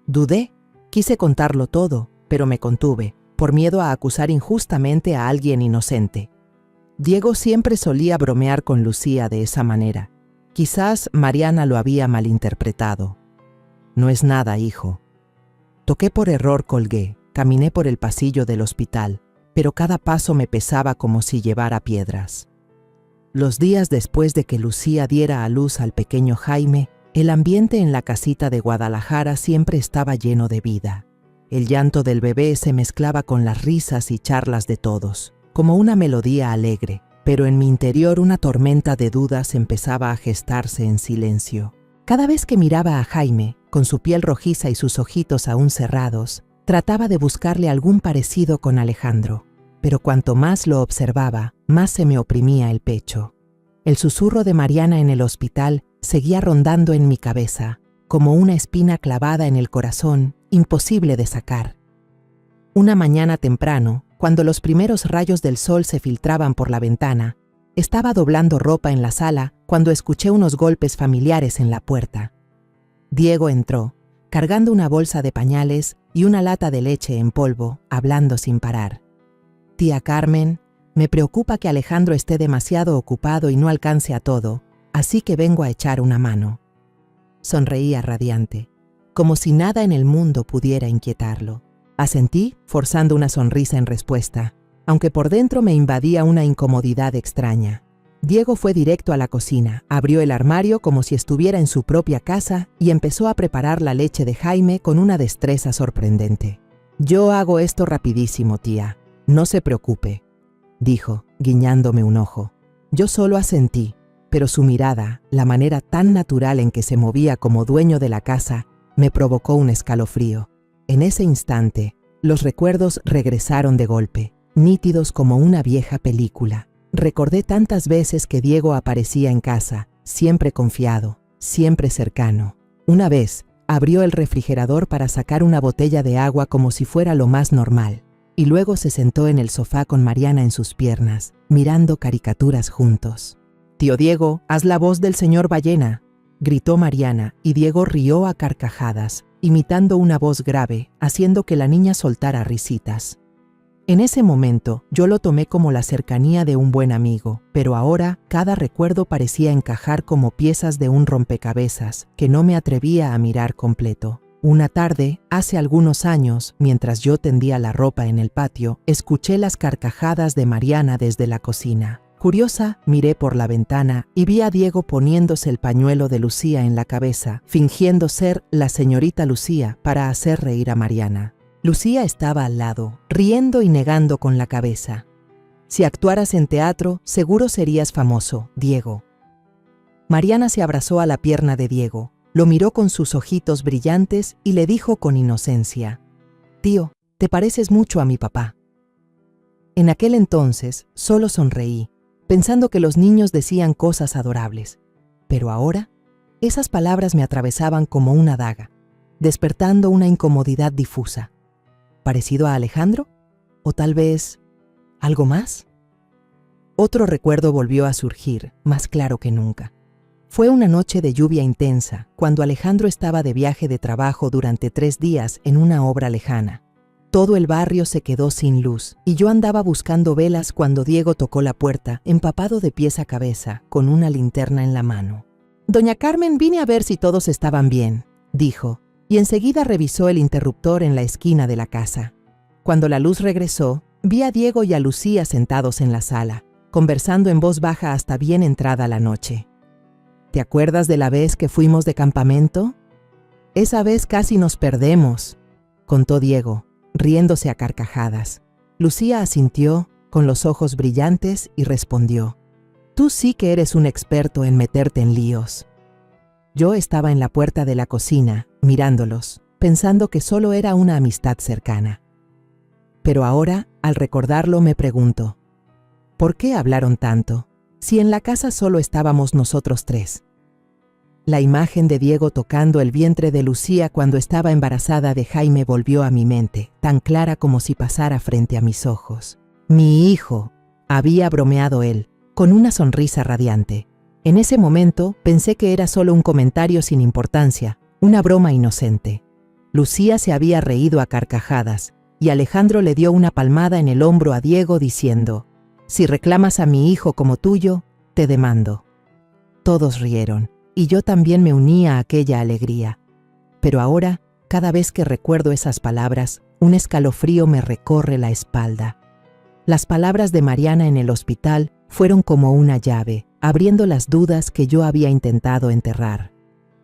Dudé, quise contarlo todo, pero me contuve, por miedo a acusar injustamente a alguien inocente. Diego siempre solía bromear con Lucía de esa manera. Quizás Mariana lo había malinterpretado. «No es nada, hijo». Toqué por error, colgué, caminé por el pasillo del hospital, pero cada paso me pesaba como si llevara piedras. Los días después de que Lucía diera a luz al pequeño Jaime, el ambiente en la casita de Guadalajara siempre estaba lleno de vida. El llanto del bebé se mezclaba con las risas y charlas de todos, como una melodía alegre, pero en mi interior una tormenta de dudas empezaba a gestarse en silencio. Cada vez que miraba a Jaime, con su piel rojiza y sus ojitos aún cerrados, trataba de buscarle algún parecido con Alejandro, pero cuanto más lo observaba, más se me oprimía el pecho. El susurro de Mariana en el hospital seguía rondando en mi cabeza, como una espina clavada en el corazón, imposible de sacar. Una mañana temprano, cuando los primeros rayos del sol se filtraban por la ventana, estaba doblando ropa en la sala cuando escuché unos golpes familiares en la puerta. Diego entró, cargando una bolsa de pañales y una lata de leche en polvo, hablando sin parar. «Tía Carmen, me preocupa que Alejandro esté demasiado ocupado y no alcance a todo, así que vengo a echar una mano». Sonreía radiante, como si nada en el mundo pudiera inquietarlo. Asentí, forzando una sonrisa en respuesta, aunque por dentro me invadía una incomodidad extraña. Diego fue directo a la cocina, abrió el armario como si estuviera en su propia casa y empezó a preparar la leche de Jaime con una destreza sorprendente. «Yo hago esto rapidísimo, tía, no se preocupe», dijo, guiñándome un ojo. Yo solo asentí, pero su mirada, la manera tan natural en que se movía como dueño de la casa, me provocó un escalofrío. En ese instante, los recuerdos regresaron de golpe, nítidos como una vieja película. Recordé tantas veces que Diego aparecía en casa, siempre confiado, siempre cercano. Una vez, abrió el refrigerador para sacar una botella de agua como si fuera lo más normal, y luego se sentó en el sofá con Mariana en sus piernas, mirando caricaturas juntos. «Tío Diego, haz la voz del señor Ballena», gritó Mariana, y Diego rió a carcajadas, imitando una voz grave, haciendo que la niña soltara risitas. En ese momento, yo lo tomé como la cercanía de un buen amigo, pero ahora cada recuerdo parecía encajar como piezas de un rompecabezas que no me atrevía a mirar completo. Una tarde, hace algunos años, mientras yo tendía la ropa en el patio, escuché las carcajadas de Mariana desde la cocina. Curiosa, miré por la ventana y vi a Diego poniéndose el pañuelo de Lucía en la cabeza, fingiendo ser la señorita Lucía para hacer reír a Mariana. Lucía estaba al lado, riendo y negando con la cabeza. «Si actuaras en teatro, seguro serías famoso, Diego». Mariana se abrazó a la pierna de Diego, lo miró con sus ojitos brillantes y le dijo con inocencia: «Tío, te pareces mucho a mi papá». En aquel entonces solo sonreí, pensando que los niños decían cosas adorables. Pero ahora, esas palabras me atravesaban como una daga, despertando una incomodidad difusa. ¿Parecido a Alejandro? ¿O tal vez algo más? Otro recuerdo volvió a surgir, más claro que nunca. Fue una noche de lluvia intensa, cuando Alejandro estaba de viaje de trabajo durante 3 días en una obra lejana. Todo el barrio se quedó sin luz, y yo andaba buscando velas cuando Diego tocó la puerta, empapado de pies a cabeza, con una linterna en la mano. «Doña Carmen, vine a ver si todos estaban bien», dijo, y enseguida revisó el interruptor en la esquina de la casa. Cuando la luz regresó, Vi a Diego y a Lucía sentados en la sala, conversando en voz baja hasta bien entrada la noche. ¿Te acuerdas de la vez que fuimos de campamento? Esa vez casi nos perdemos, contó Diego, riéndose a carcajadas. Lucía asintió, con los ojos brillantes, y respondió: Tú sí que eres un experto en meterte en líos. Yo estaba en la puerta de la cocina, mirándolos, pensando que solo era una amistad cercana. Pero ahora, al recordarlo, me pregunto, ¿por qué hablaron tanto, si en la casa solo estábamos nosotros tres? La imagen de Diego tocando el vientre de Lucía cuando estaba embarazada de Jaime volvió a mi mente, tan clara como si pasara frente a mis ojos. Mi hijo, había bromeado él, con una sonrisa radiante. En ese momento pensé que era solo un comentario sin importancia, una broma inocente. Lucía se había reído a carcajadas, y Alejandro le dio una palmada en el hombro a Diego diciendo: Si reclamas a mi hijo como tuyo, te demando. Todos rieron, y yo también me uní a aquella alegría. Pero ahora, cada vez que recuerdo esas palabras, un escalofrío me recorre la espalda. Las palabras de Mariana en el hospital fueron como una llave, abriendo las dudas que yo había intentado enterrar.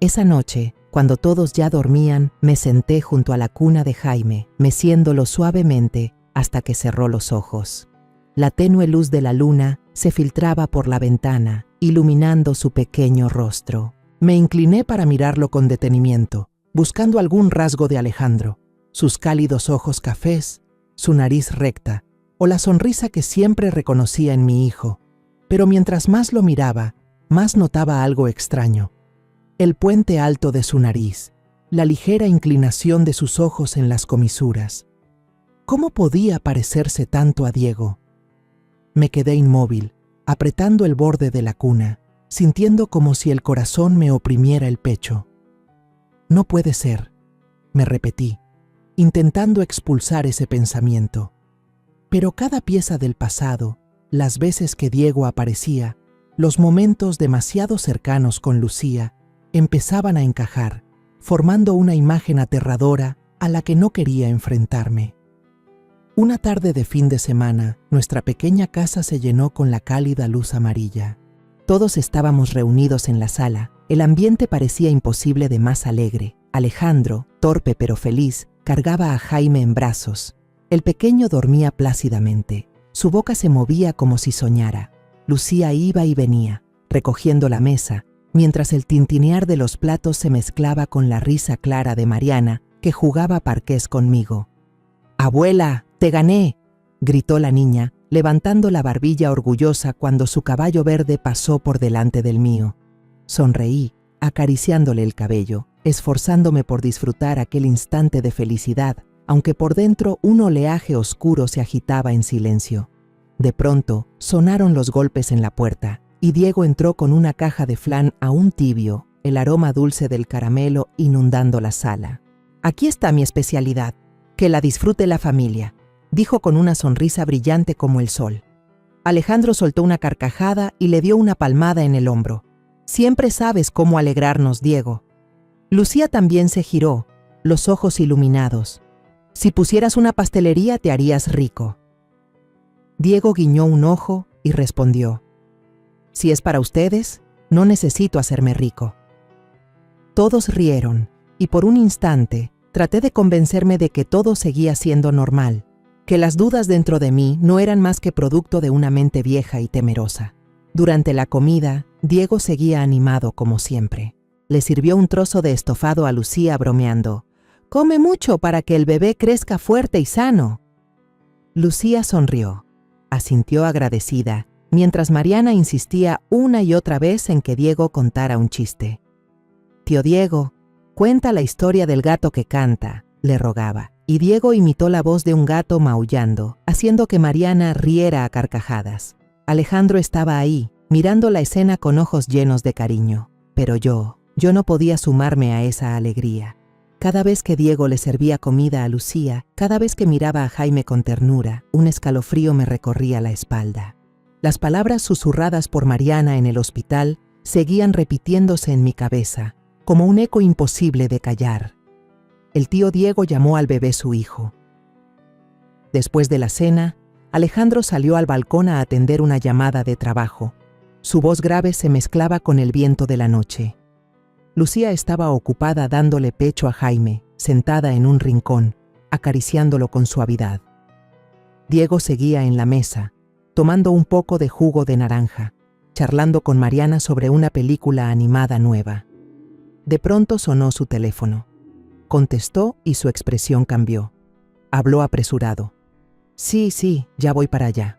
Esa noche, cuando todos ya dormían, me senté junto a la cuna de Jaime, meciéndolo suavemente hasta que cerró los ojos. La tenue luz de la luna se filtraba por la ventana, iluminando su pequeño rostro. Me incliné para mirarlo con detenimiento, buscando algún rasgo de Alejandro, sus cálidos ojos cafés, su nariz recta, o la sonrisa que siempre reconocía en mi hijo. Pero mientras más lo miraba, más notaba algo extraño. El puente alto de su nariz, la ligera inclinación de sus ojos en las comisuras. ¿Cómo podía parecerse tanto a Diego? Me quedé inmóvil, apretando el borde de la cuna, sintiendo como si el corazón me oprimiera el pecho. No puede ser, me repetí, intentando expulsar ese pensamiento. Pero cada pieza del pasado, las veces que Diego aparecía, los momentos demasiado cercanos con Lucía, empezaban a encajar, formando una imagen aterradora a la que no quería enfrentarme. Una tarde de fin de semana, nuestra pequeña casa se llenó con la cálida luz amarilla. Todos estábamos reunidos en la sala. El ambiente parecía imposible de más alegre. Alejandro, torpe pero feliz, cargaba a Jaime en brazos. El pequeño dormía plácidamente. Su boca se movía como si soñara. Lucía iba y venía, recogiendo la mesa, mientras el tintinear de los platos se mezclaba con la risa clara de Mariana, que jugaba parqués conmigo. «¡Abuela, te gané!», gritó la niña, levantando la barbilla orgullosa cuando su caballo verde pasó por delante del mío. Sonreí, acariciándole el cabello, esforzándome por disfrutar aquel instante de felicidad, aunque por dentro un oleaje oscuro se agitaba en silencio. De pronto, sonaron los golpes en la puerta, y Diego entró con una caja de flan aún tibio, el aroma dulce del caramelo inundando la sala. «Aquí está mi especialidad. Que la disfrute la familia», dijo con una sonrisa brillante como el sol. Alejandro soltó una carcajada y le dio una palmada en el hombro. «Siempre sabes cómo alegrarnos, Diego». Lucía también se giró, los ojos iluminados. «Si pusieras una pastelería te harías rico». Diego guiñó un ojo y respondió: «Si es para ustedes, no necesito hacerme rico». Todos rieron, y por un instante traté de convencerme de que todo seguía siendo normal, que las dudas dentro de mí no eran más que producto de una mente vieja y temerosa. Durante la comida, Diego seguía animado como siempre. Le sirvió un trozo de estofado a Lucía bromeando: «Come mucho para que el bebé crezca fuerte y sano». Lucía sonrió, asintió agradecida, mientras Mariana insistía una y otra vez en que Diego contara un chiste. «Tío Diego, cuenta la historia del gato que canta», le rogaba, y Diego imitó la voz de un gato maullando, haciendo que Mariana riera a carcajadas. Alejandro estaba ahí, mirando la escena con ojos llenos de cariño, pero yo no podía sumarme a esa alegría. Cada vez que Diego le servía comida a Lucía, cada vez que miraba a Jaime con ternura, un escalofrío me recorría la espalda. Las palabras susurradas por Mariana en el hospital seguían repitiéndose en mi cabeza, como un eco imposible de callar. El tío Diego llamó al bebé su hijo. Después de la cena, Alejandro salió al balcón a atender una llamada de trabajo. Su voz grave se mezclaba con el viento de la noche. Lucía estaba ocupada dándole pecho a Jaime, sentada en un rincón, acariciándolo con suavidad. Diego seguía en la mesa, tomando un poco de jugo de naranja, charlando con Mariana sobre una película animada nueva. De pronto sonó su teléfono. Contestó y su expresión cambió. Habló apresurado. Sí, ya voy para allá.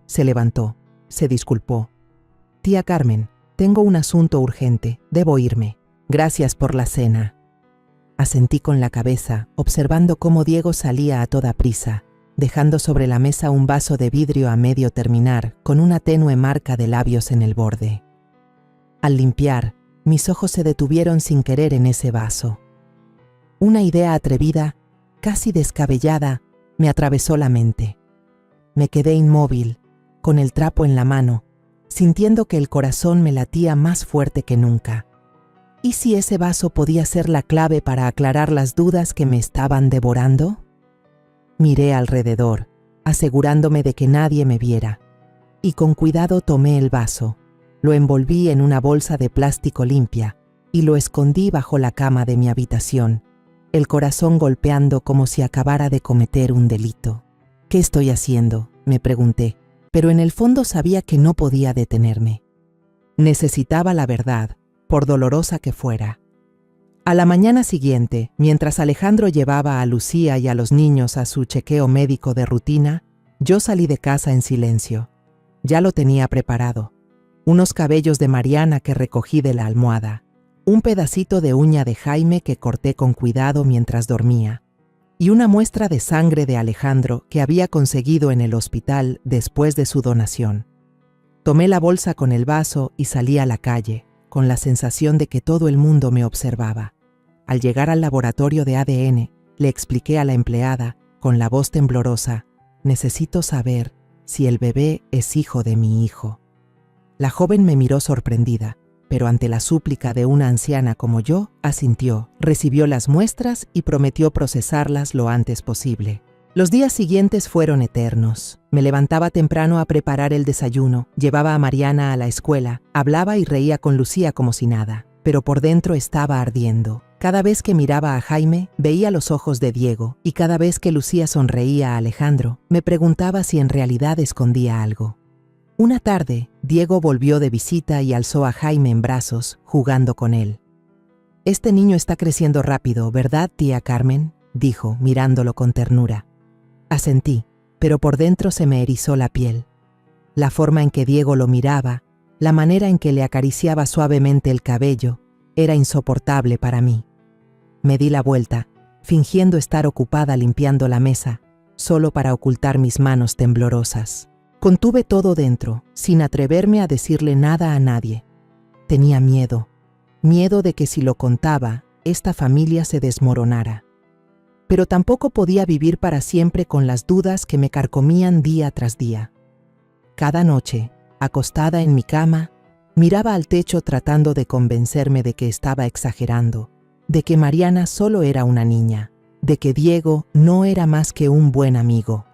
Se levantó, se disculpó. Tía Carmen, tengo un asunto urgente, debo irme. Gracias por la cena. Asentí con la cabeza, observando cómo Diego salía a toda prisa, dejando sobre la mesa un vaso de vidrio a medio terminar, con una tenue marca de labios en el borde. Al limpiar, mis ojos se detuvieron sin querer en ese vaso. Una idea atrevida, casi descabellada, me atravesó la mente. Me quedé inmóvil, con el trapo en la mano, sintiendo que el corazón me latía más fuerte que nunca. ¿Y si ese vaso podía ser la clave para aclarar las dudas que me estaban devorando? Miré alrededor, asegurándome de que nadie me viera, y con cuidado tomé el vaso, lo envolví en una bolsa de plástico limpia y lo escondí bajo la cama de mi habitación, el corazón golpeando como si acabara de cometer un delito. ¿Qué estoy haciendo?, me pregunté, pero en el fondo sabía que no podía detenerme. Necesitaba la verdad, por dolorosa que fuera. A la mañana siguiente, mientras Alejandro llevaba a Lucía y a los niños a su chequeo médico de rutina, yo salí de casa en silencio. Ya lo tenía preparado. Unos cabellos de Mariana que recogí de la almohada, un pedacito de uña de Jaime que corté con cuidado mientras dormía, y una muestra de sangre de Alejandro que había conseguido en el hospital después de su donación. Tomé la bolsa con el vaso y salí a la calle, con la sensación de que todo el mundo me observaba. Al llegar al laboratorio de ADN, le expliqué a la empleada, con la voz temblorosa, «Necesito saber si el bebé es hijo de mi hijo». La joven me miró sorprendida, pero ante la súplica de una anciana como yo, asintió, recibió las muestras y prometió procesarlas lo antes posible. Los días siguientes fueron eternos. Me levantaba temprano a preparar el desayuno, llevaba a Mariana a la escuela, hablaba y reía con Lucía como si nada, pero por dentro estaba ardiendo. Cada vez que miraba a Jaime, veía los ojos de Diego, y cada vez que Lucía sonreía a Alejandro, me preguntaba si en realidad escondía algo. Una tarde, Diego volvió de visita y alzó a Jaime en brazos, jugando con él. «Este niño está creciendo rápido, ¿verdad, tía Carmen?», dijo, mirándolo con ternura. Asentí, pero por dentro se me erizó la piel. La forma en que Diego lo miraba, la manera en que le acariciaba suavemente el cabello, era insoportable para mí. Me di la vuelta, fingiendo estar ocupada limpiando la mesa, solo para ocultar mis manos temblorosas. Contuve todo dentro, sin atreverme a decirle nada a nadie. Tenía miedo de que si lo contaba, esta familia se desmoronara. Pero tampoco podía vivir para siempre con las dudas que me carcomían día tras día. Cada noche, acostada en mi cama, miraba al techo tratando de convencerme de que estaba exagerando, de que Mariana solo era una niña, de que Diego no era más que un buen amigo.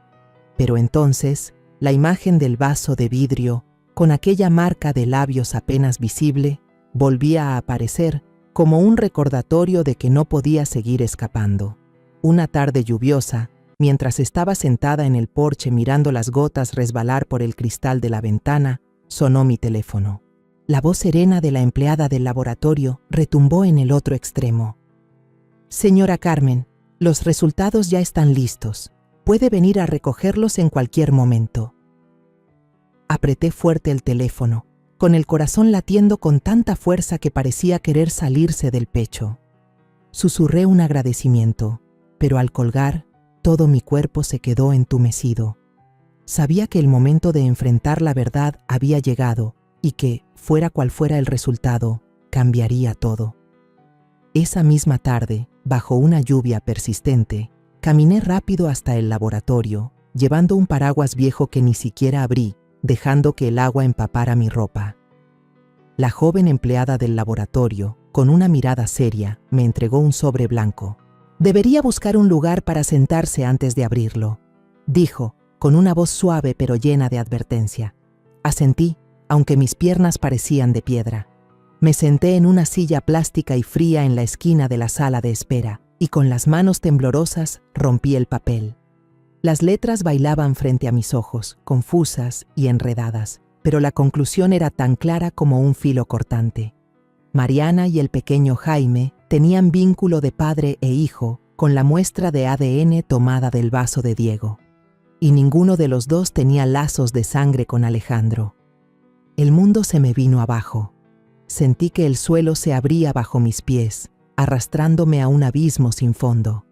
Pero entonces, la imagen del vaso de vidrio, con aquella marca de labios apenas visible, volvía a aparecer como un recordatorio de que no podía seguir escapando. Una tarde lluviosa, mientras estaba sentada en el porche mirando las gotas resbalar por el cristal de la ventana, sonó mi teléfono. La voz serena de la empleada del laboratorio retumbó en el otro extremo. «Señora Carmen, los resultados ya están listos. Puede venir a recogerlos en cualquier momento». Apreté fuerte el teléfono, con el corazón latiendo con tanta fuerza que parecía querer salirse del pecho. Susurré un agradecimiento, pero al colgar, todo mi cuerpo se quedó entumecido. Sabía que el momento de enfrentar la verdad había llegado y que, fuera cual fuera el resultado, cambiaría todo. Esa misma tarde, bajo una lluvia persistente, caminé rápido hasta el laboratorio, llevando un paraguas viejo que ni siquiera abrí, dejando que el agua empapara mi ropa. La joven empleada del laboratorio, con una mirada seria, me entregó un sobre blanco. «Debería buscar un lugar para sentarse antes de abrirlo», dijo, con una voz suave pero llena de advertencia. Asentí, aunque mis piernas parecían de piedra. Me senté en una silla plástica y fría en la esquina de la sala de espera, y con las manos temblorosas rompí el papel. Las letras bailaban frente a mis ojos, confusas y enredadas, pero la conclusión era tan clara como un filo cortante. Mariana y el pequeño Jaime tenían vínculo de padre e hijo con la muestra de ADN tomada del vaso de Diego. Y ninguno de los dos tenía lazos de sangre con Alejandro. El mundo se me vino abajo. Sentí que el suelo se abría bajo mis pies, arrastrándome a un abismo sin fondo.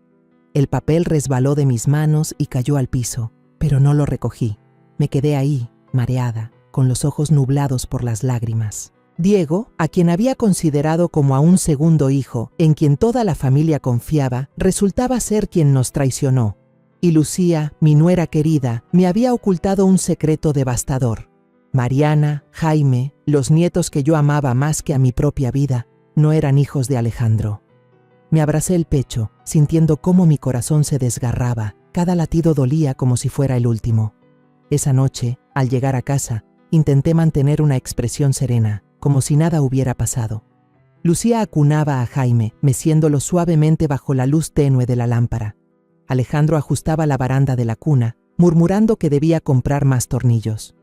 El papel resbaló de mis manos y cayó al piso, pero no lo recogí. Me quedé ahí, mareada, con los ojos nublados por las lágrimas. Diego, a quien había considerado como a un segundo hijo, en quien toda la familia confiaba, resultaba ser quien nos traicionó. Y Lucía, mi nuera querida, me había ocultado un secreto devastador. Mariana, Jaime, los nietos que yo amaba más que a mi propia vida, no eran hijos de Alejandro. Me abracé el pecho, sintiendo cómo mi corazón se desgarraba, cada latido dolía como si fuera el último. Esa noche, al llegar a casa, intenté mantener una expresión serena, como si nada hubiera pasado. Lucía acunaba a Jaime, meciéndolo suavemente bajo la luz tenue de la lámpara. Alejandro ajustaba la baranda de la cuna, murmurando que debía comprar más tornillos.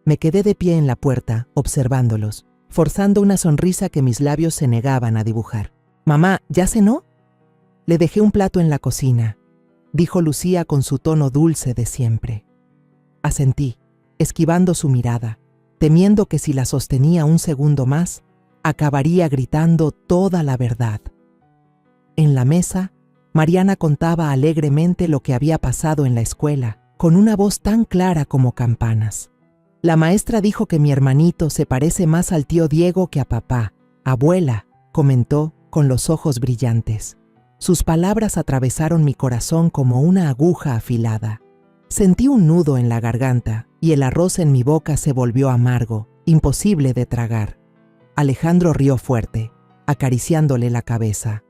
Me quedé de pie en la puerta, observándolos, forzando una sonrisa que mis labios se negaban a dibujar. «Mamá, ¿ya cenó?» «Le dejé un plato en la cocina», dijo Lucía con su tono dulce de siempre. Asentí, esquivando su mirada, temiendo que si la sostenía un segundo más, acabaría gritando toda la verdad. En la mesa, Mariana contaba alegremente lo que había pasado en la escuela, con una voz tan clara como campanas. La maestra dijo que mi hermanito se parece más al tío Diego que a papá. «Abuela», comentó, con los ojos brillantes. Sus palabras atravesaron mi corazón como una aguja afilada. Sentí un nudo en la garganta y el arroz en mi boca se volvió amargo, imposible de tragar. Alejandro rió fuerte, acariciándole la cabeza.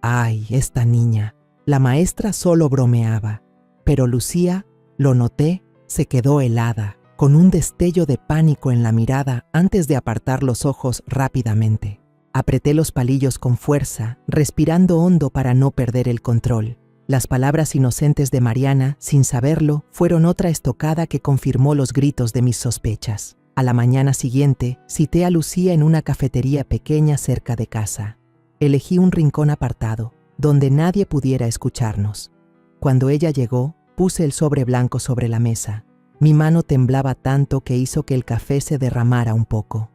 «Ay, esta niña». La maestra solo bromeaba, pero Lucía, lo noté, se quedó helada, con un destello de pánico en la mirada antes de apartar los ojos rápidamente. Apreté los palillos con fuerza, respirando hondo para no perder el control. Las palabras inocentes de Mariana, sin saberlo, fueron otra estocada que confirmó los gritos de mis sospechas. A la mañana siguiente, cité a Lucía en una cafetería pequeña cerca de casa. Elegí un rincón apartado, donde nadie pudiera escucharnos. Cuando ella llegó, puse el sobre blanco sobre la mesa. Mi mano temblaba tanto que hizo que el café se derramara un poco.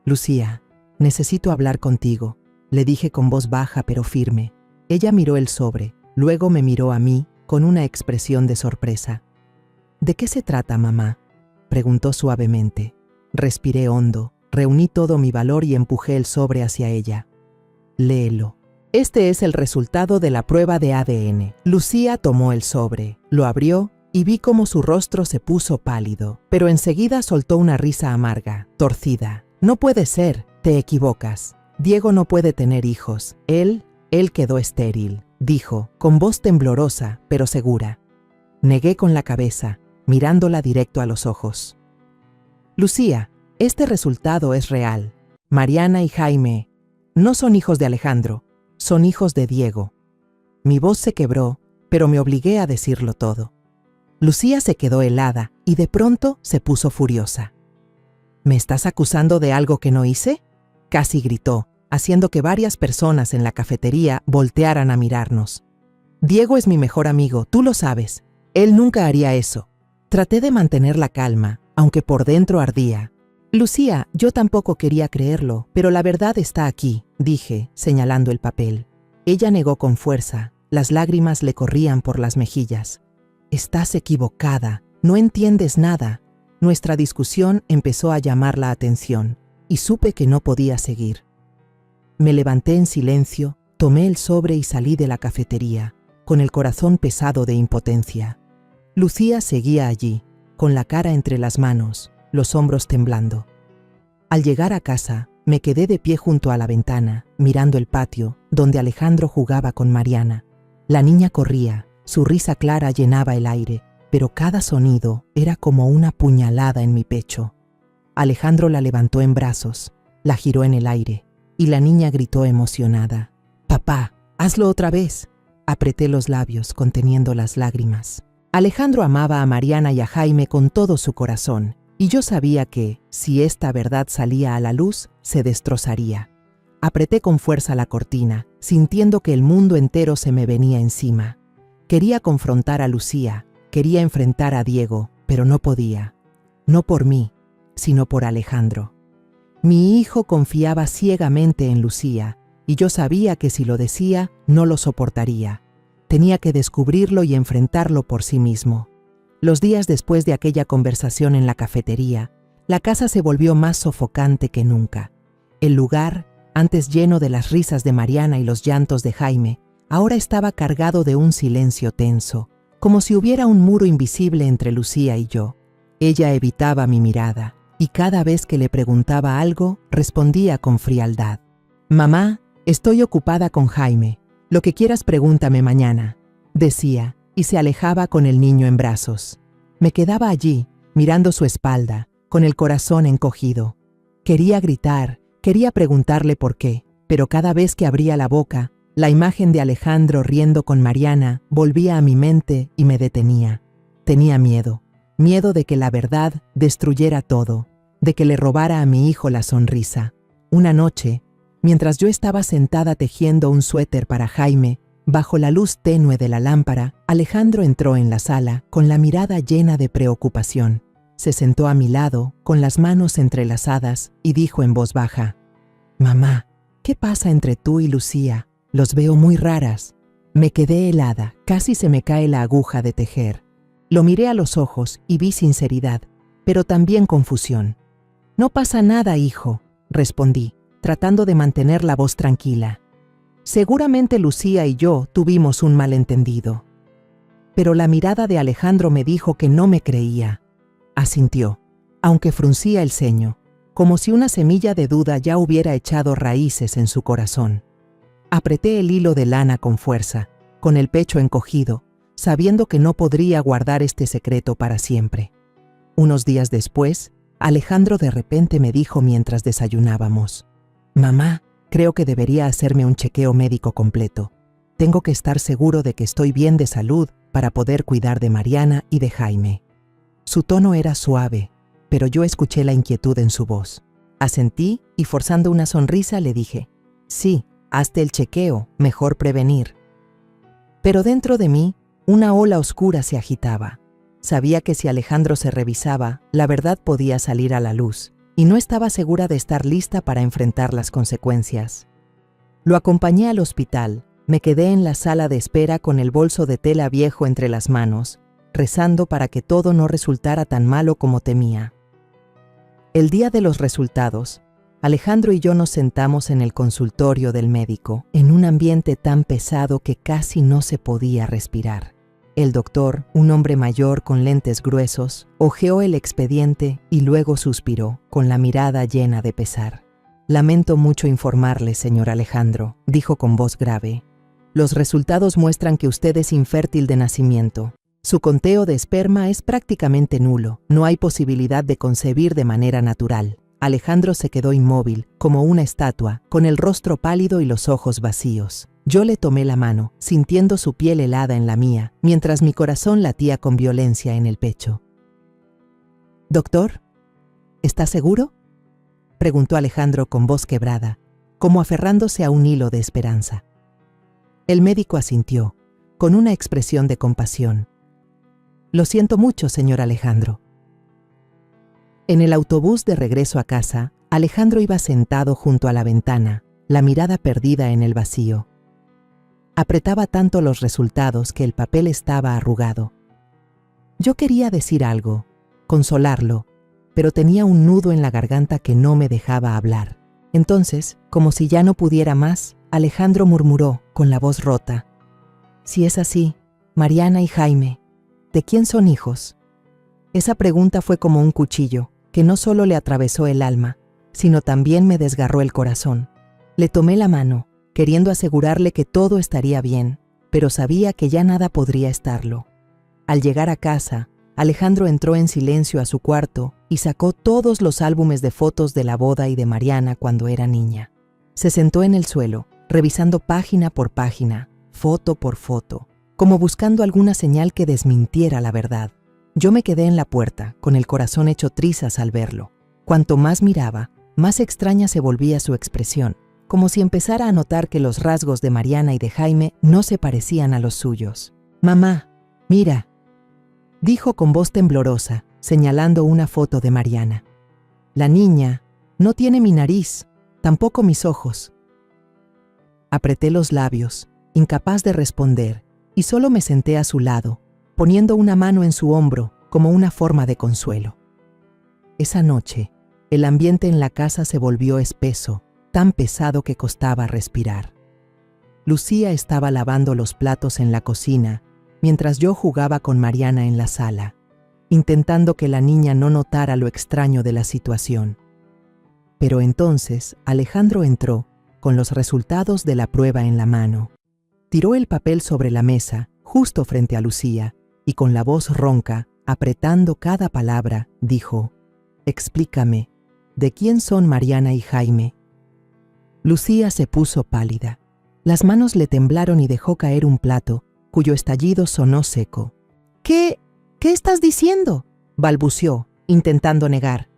«Lucía, necesito hablar contigo», le dije con voz baja pero firme. Ella miró el sobre, luego me miró a mí con una expresión de sorpresa. «¿De qué se trata, mamá?», preguntó suavemente. Respiré hondo, reuní todo mi valor y empujé el sobre hacia ella. «Léelo. Este es el resultado de la prueba de ADN». Lucía tomó el sobre, lo abrió y vi cómo su rostro se puso pálido, pero enseguida soltó una risa amarga, torcida. «No puede ser, te equivocas. Diego no puede tener hijos. Él quedó estéril», dijo, con voz temblorosa, pero segura. Negué con la cabeza, mirándola directo a los ojos. «Lucía, este resultado es real. Mariana y Jaime no son hijos de Alejandro, son hijos de Diego». Mi voz se quebró, pero me obligué a decirlo todo. Lucía se quedó helada y de pronto se puso furiosa. «¿Me estás acusando de algo que no hice?», casi gritó, haciendo que varias personas en la cafetería voltearan a mirarnos. «Diego es mi mejor amigo, tú lo sabes. Él nunca haría eso». Traté de mantener la calma, aunque por dentro ardía. «Lucía, yo tampoco quería creerlo, pero la verdad está aquí», dije, señalando el papel. Ella negó con fuerza, las lágrimas le corrían por las mejillas. «Estás equivocada, no entiendes nada». Nuestra discusión empezó a llamar la atención, y supe que no podía seguir. Me levanté en silencio, tomé el sobre y salí de la cafetería, con el corazón pesado de impotencia. Lucía seguía allí, con la cara entre las manos, los hombros temblando. Al llegar a casa, me quedé de pie junto a la ventana, mirando el patio, donde Alejandro jugaba con Mariana. La niña corría, su risa clara llenaba el aire, pero cada sonido era como una puñalada en mi pecho. Alejandro la levantó en brazos, la giró en el aire, y la niña gritó emocionada: «Papá, hazlo otra vez». Apreté los labios, conteniendo las lágrimas. Alejandro amaba a Mariana y a Jaime con todo su corazón, y yo sabía que, si esta verdad salía a la luz, se destrozaría. Apreté con fuerza la cortina, sintiendo que el mundo entero se me venía encima. Quería confrontar a Lucía, quería enfrentar a Diego, pero no podía. No por mí, sino por Alejandro. Mi hijo confiaba ciegamente en Lucía, y yo sabía que si lo decía, no lo soportaría. Tenía que descubrirlo y enfrentarlo por sí mismo. Los días después de aquella conversación en la cafetería, la casa se volvió más sofocante que nunca. El lugar, antes lleno de las risas de Mariana y los llantos de Jaime, ahora estaba cargado de un silencio tenso, como si hubiera un muro invisible entre Lucía y yo. Ella evitaba mi mirada, y cada vez que le preguntaba algo, respondía con frialdad: «Mamá, estoy ocupada con Jaime. Lo que quieras pregúntame mañana», decía, y se alejaba con el niño en brazos. Me quedaba allí, mirando su espalda, con el corazón encogido. Quería gritar, quería preguntarle por qué, pero cada vez que abría la boca, la imagen de Alejandro riendo con Mariana volvía a mi mente y me detenía. Tenía miedo de que la verdad destruyera todo, de que le robara a mi hijo la sonrisa. Una noche, mientras yo estaba sentada tejiendo un suéter para Jaime, bajo la luz tenue de la lámpara, Alejandro entró en la sala con la mirada llena de preocupación. Se sentó a mi lado, con las manos entrelazadas, y dijo en voz baja: «Mamá, ¿qué pasa entre tú y Lucía? Los veo muy raras». Me quedé helada, casi se me cae la aguja de tejer. Lo miré a los ojos y vi sinceridad, pero también confusión. «No pasa nada, hijo», respondí, tratando de mantener la voz tranquila. «Seguramente Lucía y yo tuvimos un malentendido». Pero la mirada de Alejandro me dijo que no me creía. Asintió, aunque fruncía el ceño, como si una semilla de duda ya hubiera echado raíces en su corazón. Apreté el hilo de lana con fuerza, con el pecho encogido, sabiendo que no podría guardar este secreto para siempre. Unos días después, Alejandro de repente me dijo mientras desayunábamos: «Mamá, creo que debería hacerme un chequeo médico completo. Tengo que estar seguro de que estoy bien de salud para poder cuidar de Mariana y de Jaime». Su tono era suave, pero yo escuché la inquietud en su voz. Asentí y, forzando una sonrisa, le dije: «Sí, hazte el chequeo, mejor prevenir». Pero dentro de mí, una ola oscura se agitaba. Sabía que si Alejandro se revisaba, la verdad podía salir a la luz, y no estaba segura de estar lista para enfrentar las consecuencias. Lo acompañé al hospital, me quedé en la sala de espera con el bolso de tela viejo entre las manos, rezando para que todo no resultara tan malo como temía. El día de los resultados, Alejandro y yo nos sentamos en el consultorio del médico, en un ambiente tan pesado que casi no se podía respirar. El doctor, un hombre mayor con lentes gruesos, hojeó el expediente y luego suspiró, con la mirada llena de pesar. «Lamento mucho informarle, señor Alejandro», dijo con voz grave. «Los resultados muestran que usted es infértil de nacimiento. Su conteo de esperma es prácticamente nulo. No hay posibilidad de concebir de manera natural». Alejandro se quedó inmóvil, como una estatua, con el rostro pálido y los ojos vacíos. Yo le tomé la mano, sintiendo su piel helada en la mía, mientras mi corazón latía con violencia en el pecho. «Doctor, ¿está seguro?», preguntó Alejandro con voz quebrada, como aferrándose a un hilo de esperanza. El médico asintió, con una expresión de compasión. «Lo siento mucho, señor Alejandro». En el autobús de regreso a casa, Alejandro iba sentado junto a la ventana, la mirada perdida en el vacío. Apretaba tanto los resultados que el papel estaba arrugado. Yo quería decir algo, consolarlo, pero tenía un nudo en la garganta que no me dejaba hablar. Entonces, como si ya no pudiera más, Alejandro murmuró con la voz rota: «Si es así, Mariana y Jaime, ¿de quién son hijos?». Esa pregunta fue como un cuchillo, que no solo le atravesó el alma, sino también me desgarró el corazón. Le tomé la mano, queriendo asegurarle que todo estaría bien, pero sabía que ya nada podría estarlo. Al llegar a casa, Alejandro entró en silencio a su cuarto y sacó todos los álbumes de fotos de la boda y de Mariana cuando era niña. Se sentó en el suelo, revisando página por página, foto por foto, como buscando alguna señal que desmintiera la verdad. Yo me quedé en la puerta, con el corazón hecho trizas al verlo. Cuanto más miraba, más extraña se volvía su expresión, como si empezara a notar que los rasgos de Mariana y de Jaime no se parecían a los suyos. «Mamá, mira», dijo con voz temblorosa, señalando una foto de Mariana. «La niña no tiene mi nariz, tampoco mis ojos». Apreté los labios, incapaz de responder, y solo me senté a su lado, poniendo una mano en su hombro como una forma de consuelo. Esa noche, el ambiente en la casa se volvió espeso, tan pesado que costaba respirar. Lucía estaba lavando los platos en la cocina, mientras yo jugaba con Mariana en la sala, intentando que la niña no notara lo extraño de la situación. Pero entonces Alejandro entró, con los resultados de la prueba en la mano. Tiró el papel sobre la mesa, justo frente a Lucía, y con la voz ronca, apretando cada palabra, dijo: «Explícame, ¿de quién son Mariana y Jaime?». Lucía se puso pálida. Las manos le temblaron y dejó caer un plato, cuyo estallido sonó seco. ¿Qué estás diciendo?», balbuceó, intentando negar.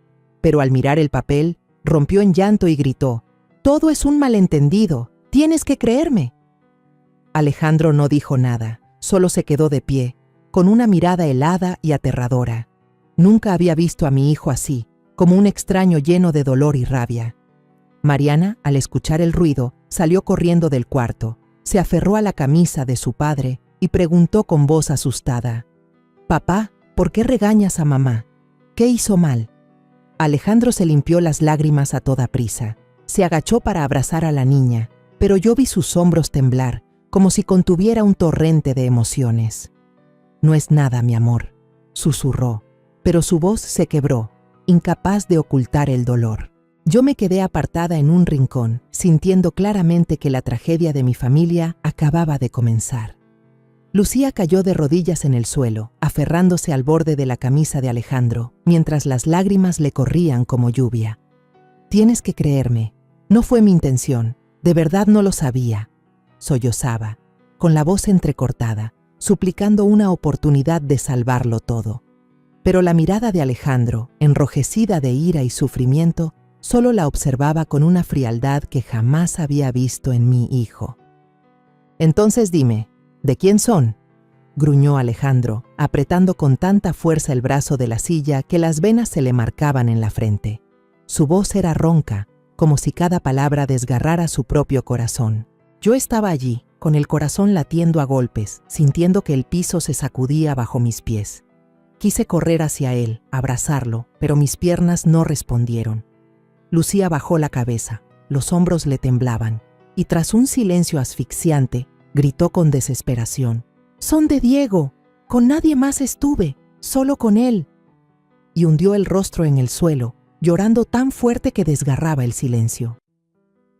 Pero al mirar el papel, rompió en llanto y gritó: «Todo es un malentendido, tienes que creerme». Alejandro no dijo nada, solo se quedó de pie, con una mirada helada y aterradora. Nunca había visto a mi hijo así, como un extraño lleno de dolor y rabia. Mariana, al escuchar el ruido, salió corriendo del cuarto, se aferró a la camisa de su padre y preguntó con voz asustada: «Papá, ¿por qué regañas a mamá? ¿Qué hizo mal?». Alejandro se limpió las lágrimas a toda prisa. Se agachó para abrazar a la niña, pero yo vi sus hombros temblar, como si contuviera un torrente de emociones. «No es nada, mi amor», susurró, pero su voz se quebró, incapaz de ocultar el dolor. Yo me quedé apartada en un rincón, sintiendo claramente que la tragedia de mi familia acababa de comenzar. Lucía cayó de rodillas en el suelo, aferrándose al borde de la camisa de Alejandro, mientras las lágrimas le corrían como lluvia. «Tienes que creerme, no fue mi intención, de verdad no lo sabía», sollozaba, con la voz entrecortada, suplicando una oportunidad de salvarlo todo. Pero la mirada de Alejandro, enrojecida de ira y sufrimiento, solo la observaba con una frialdad que jamás había visto en mi hijo. «Entonces dime, ¿de quién son?», gruñó Alejandro, apretando con tanta fuerza el brazo de la silla que las venas se le marcaban en la frente. Su voz era ronca, como si cada palabra desgarrara su propio corazón. Yo estaba allí, con el corazón latiendo a golpes, sintiendo que el piso se sacudía bajo mis pies. Quise correr hacia él, abrazarlo, pero mis piernas no respondieron. Lucía bajó la cabeza, los hombros le temblaban, y tras un silencio asfixiante, gritó con desesperación: «Son de Diego, con nadie más estuve, solo con él». Y hundió el rostro en el suelo, llorando tan fuerte que desgarraba el silencio.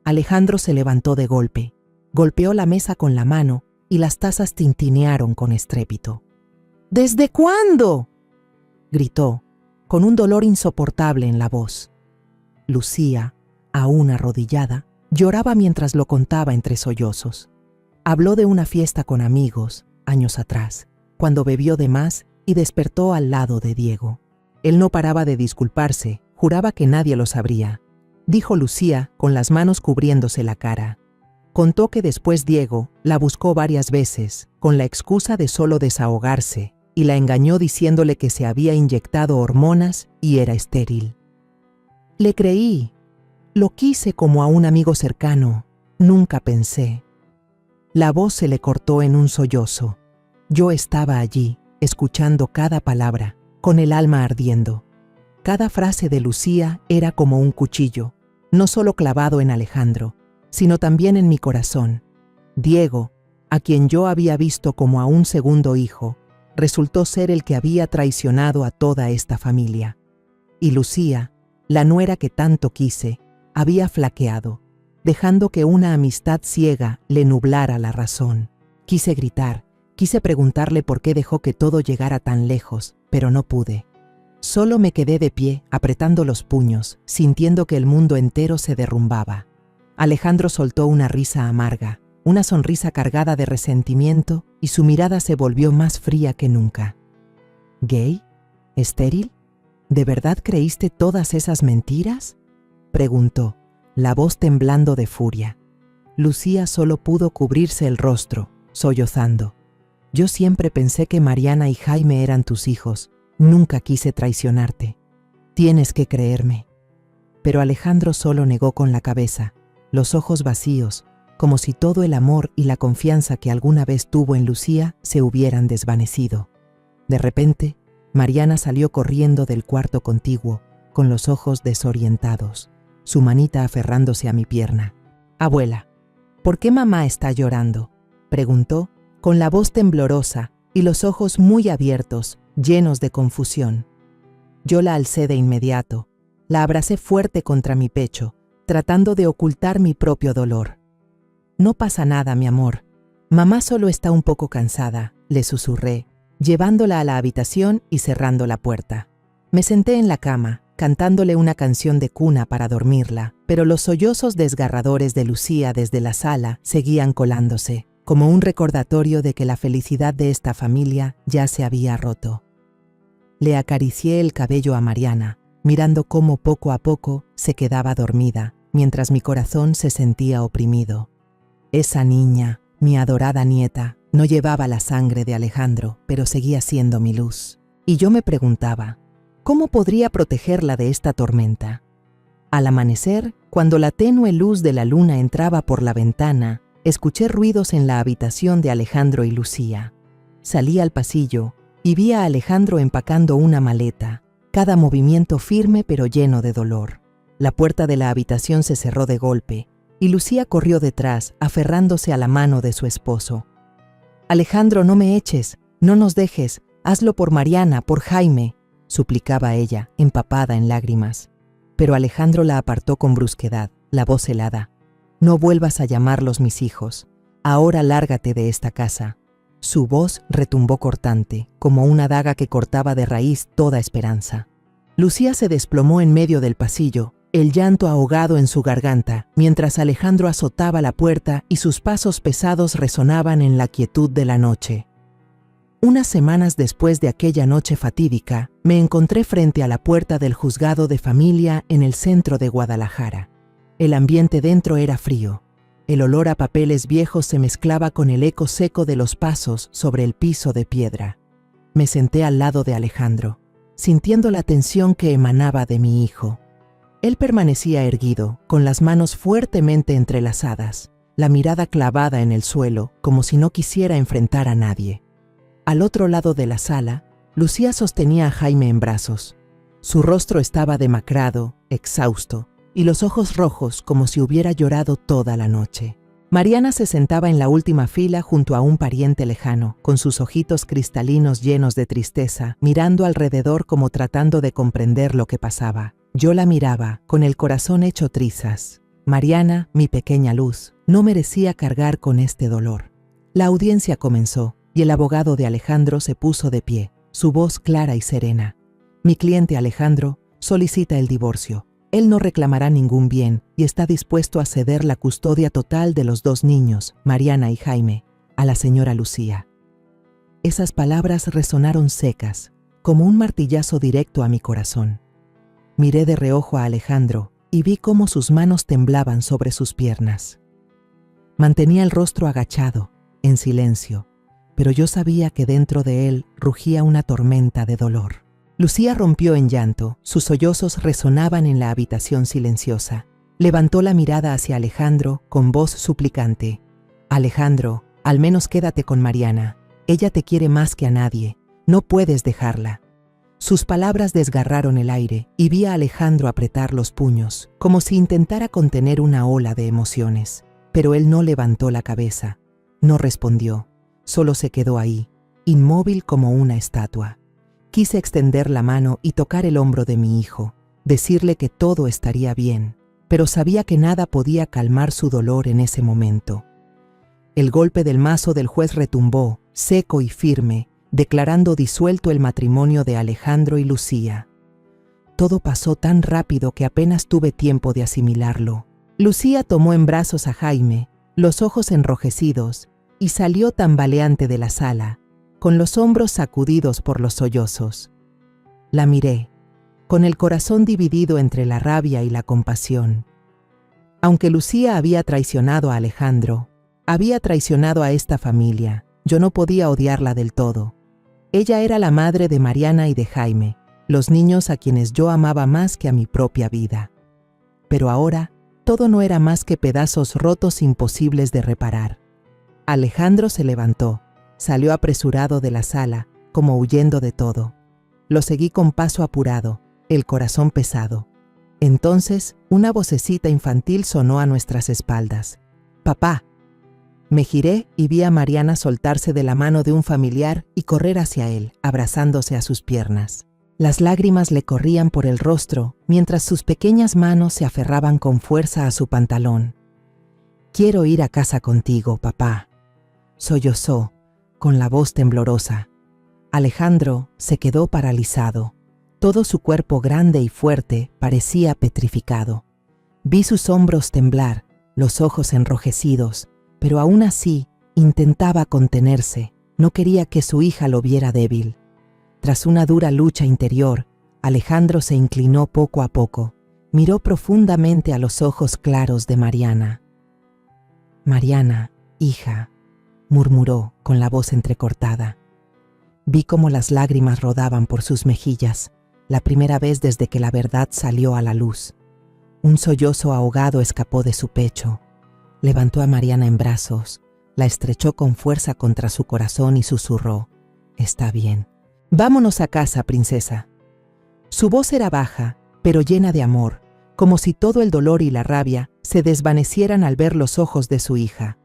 Alejandro se levantó de golpe, golpeó la mesa con la mano y las tazas tintinearon con estrépito. «¿Desde cuándo?», gritó, con un dolor insoportable en la voz. Lucía, aún arrodillada, lloraba mientras lo contaba entre sollozos. Habló de una fiesta con amigos, años atrás, cuando bebió de más y despertó al lado de Diego. Él no paraba de disculparse, juraba que nadie lo sabría, dijo Lucía con las manos cubriéndose la cara. Contó que después Diego la buscó varias veces, con la excusa de solo desahogarse, y la engañó diciéndole que se había inyectado hormonas y era estéril. Le creí, lo quise como a un amigo cercano, nunca pensé. La voz se le cortó en un sollozo. Yo estaba allí, escuchando cada palabra, con el alma ardiendo. Cada frase de Lucía era como un cuchillo, no solo clavado en Alejandro, sino también en mi corazón. Diego, a quien yo había visto como a un segundo hijo, resultó ser el que había traicionado a toda esta familia. Y Lucía, la nuera que tanto quise, había flaqueado, dejando que una amistad ciega le nublara la razón. Quise gritar, Quise preguntarle por qué dejó que todo llegara tan lejos, pero no pude. Solo me quedé de pie, apretando los puños, sintiendo que el mundo entero se derrumbaba. Alejandro soltó una risa amarga, una sonrisa cargada de resentimiento, y su mirada se volvió más fría que nunca. ¿Gay? ¿Estéril? ¿De verdad creíste todas esas mentiras?, preguntó, la voz temblando de furia. Lucía solo pudo cubrirse el rostro, sollozando. Yo siempre pensé que Mariana y Jaime eran tus hijos. Nunca quise traicionarte. Tienes que creerme. Pero Alejandro solo negó con la cabeza, los ojos vacíos, como si todo el amor y la confianza que alguna vez tuvo en Lucía se hubieran desvanecido. De repente, Mariana salió corriendo del cuarto contiguo, con los ojos desorientados, su manita aferrándose a mi pierna. «Abuela, ¿por qué mamá está llorando?», preguntó, con la voz temblorosa y los ojos muy abiertos, llenos de confusión. Yo la alcé de inmediato, la abracé fuerte contra mi pecho, tratando de ocultar mi propio dolor. «No pasa nada, mi amor. Mamá solo está un poco cansada», le susurré, llevándola a la habitación y cerrando la puerta. Me senté en la cama, cantándole una canción de cuna para dormirla, pero los sollozos desgarradores de Lucía desde la sala seguían colándose, como un recordatorio de que la felicidad de esta familia ya se había roto. Le acaricié el cabello a Mariana, mirando cómo poco a poco se quedaba dormida, mientras mi corazón se sentía oprimido. Esa niña, mi adorada nieta, no llevaba la sangre de Alejandro, pero seguía siendo mi luz. Y yo me preguntaba, ¿cómo podría protegerla de esta tormenta? Al amanecer, cuando la tenue luz de la luna entraba por la ventana, escuché ruidos en la habitación de Alejandro y Lucía. Salí al pasillo y vi a Alejandro empacando una maleta, cada movimiento firme pero lleno de dolor. La puerta de la habitación se cerró de golpe y Lucía corrió detrás, aferrándose a la mano de su esposo. «Alejandro, no me eches, no nos dejes, hazlo por Mariana, por Jaime», suplicaba ella, empapada en lágrimas. Pero Alejandro la apartó con brusquedad, la voz helada. «No vuelvas a llamarlos mis hijos. Ahora lárgate de esta casa». Su voz retumbó cortante, como una daga que cortaba de raíz toda esperanza. Lucía se desplomó en medio del pasillo, el llanto ahogado en su garganta, mientras Alejandro azotaba la puerta y sus pasos pesados resonaban en la quietud de la noche. Unas semanas después de aquella noche fatídica, me encontré frente a la puerta del juzgado de familia en el centro de Guadalajara. El ambiente dentro era frío. El olor a papeles viejos se mezclaba con el eco seco de los pasos sobre el piso de piedra. Me senté al lado de Alejandro, sintiendo la tensión que emanaba de mi hijo. Él permanecía erguido, con las manos fuertemente entrelazadas, la mirada clavada en el suelo, como si no quisiera enfrentar a nadie. Al otro lado de la sala, Lucía sostenía a Jaime en brazos. Su rostro estaba demacrado, exhausto, y los ojos rojos como si hubiera llorado toda la noche. Mariana se sentaba en la última fila junto a un pariente lejano, con sus ojitos cristalinos llenos de tristeza, mirando alrededor como tratando de comprender lo que pasaba. Yo la miraba, con el corazón hecho trizas. Mariana, mi pequeña luz, no merecía cargar con este dolor. La audiencia comenzó, y el abogado de Alejandro se puso de pie, su voz clara y serena. «Mi cliente Alejandro solicita el divorcio. Él no reclamará ningún bien y está dispuesto a ceder la custodia total de los dos niños, Mariana y Jaime, a la señora Lucía». Esas palabras resonaron secas, como un martillazo directo a mi corazón. Miré de reojo a Alejandro y vi cómo sus manos temblaban sobre sus piernas. Mantenía el rostro agachado, en silencio, pero yo sabía que dentro de él rugía una tormenta de dolor. Lucía rompió en llanto, sus sollozos resonaban en la habitación silenciosa. Levantó la mirada hacia Alejandro con voz suplicante. «Alejandro, al menos quédate con Mariana. Ella te quiere más que a nadie. No puedes dejarla». Sus palabras desgarraron el aire y vi a Alejandro apretar los puños, como si intentara contener una ola de emociones. Pero él no levantó la cabeza, no respondió, solo se quedó ahí, inmóvil como una estatua. Quise extender la mano y tocar el hombro de mi hijo, decirle que todo estaría bien, pero sabía que nada podía calmar su dolor en ese momento. El golpe del mazo del juez retumbó, seco y firme, declarando disuelto el matrimonio de Alejandro y Lucía. Todo pasó tan rápido que apenas tuve tiempo de asimilarlo. Lucía tomó en brazos a Jaime, los ojos enrojecidos, y salió tambaleante de la sala, con los hombros sacudidos por los sollozos. La miré, con el corazón dividido entre la rabia y la compasión. Aunque Lucía había traicionado a Alejandro, había traicionado a esta familia, yo no podía odiarla del todo. Ella era la madre de Mariana y de Jaime, los niños a quienes yo amaba más que a mi propia vida. Pero ahora, todo no era más que pedazos rotos imposibles de reparar. Alejandro se levantó, salió apresurado de la sala, como huyendo de todo. Lo seguí con paso apurado, el corazón pesado. Entonces, una vocecita infantil sonó a nuestras espaldas. «¡Papá!». Me giré y vi a Mariana soltarse de la mano de un familiar y correr hacia él, abrazándose a sus piernas. Las lágrimas le corrían por el rostro, mientras sus pequeñas manos se aferraban con fuerza a su pantalón. «Quiero ir a casa contigo, papá», sollozó, con la voz temblorosa. Alejandro se quedó paralizado. Todo su cuerpo grande y fuerte parecía petrificado. Vi sus hombros temblar, los ojos enrojecidos, pero aún así intentaba contenerse. No quería que su hija lo viera débil. Tras una dura lucha interior, Alejandro se inclinó poco a poco. Miró profundamente a los ojos claros de Mariana. «Mariana, hija», murmuró con la voz entrecortada. Vi cómo las lágrimas rodaban por sus mejillas, la primera vez desde que la verdad salió a la luz. Un sollozo ahogado escapó de su pecho. Levantó a Mariana en brazos, la estrechó con fuerza contra su corazón y susurró: «Está bien. Vámonos a casa, princesa». Su voz era baja, pero llena de amor, como si todo el dolor y la rabia se desvanecieran al ver los ojos de su hija.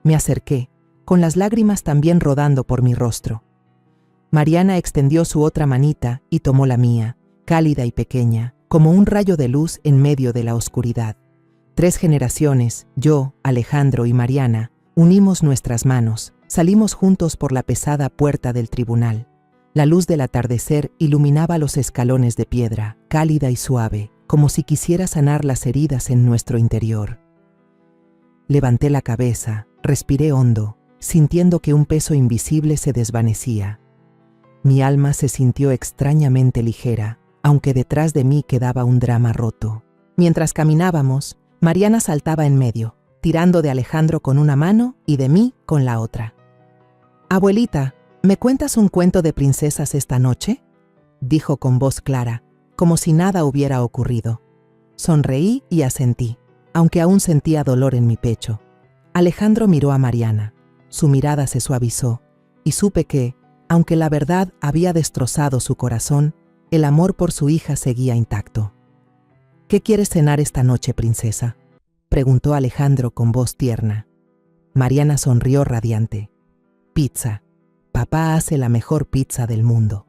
Me acerqué, con las lágrimas también rodando por mi rostro. Mariana extendió su otra manita y tomó la mía, cálida y pequeña, como un rayo de luz en medio de la oscuridad. 3 generaciones, yo, Alejandro y Mariana, unimos nuestras manos, salimos juntos por la pesada puerta del tribunal. La luz del atardecer iluminaba los escalones de piedra, cálida y suave, como si quisiera sanar las heridas en nuestro interior. Levanté la cabeza, respiré hondo, sintiendo que un peso invisible se desvanecía. Mi alma se sintió extrañamente ligera, aunque detrás de mí quedaba un drama roto. Mientras caminábamos, Mariana saltaba en medio, tirando de Alejandro con una mano y de mí con la otra. «Abuelita, ¿me cuentas un cuento de princesas esta noche?», dijo con voz clara, como si nada hubiera ocurrido. Sonreí y asentí, aunque aún sentía dolor en mi pecho. Alejandro miró a Mariana. Su mirada se suavizó, y supe que, aunque la verdad había destrozado su corazón, el amor por su hija seguía intacto. «¿Qué quieres cenar esta noche, princesa?», preguntó Alejandro con voz tierna. Mariana sonrió radiante. «Pizza. Papá hace la mejor pizza del mundo».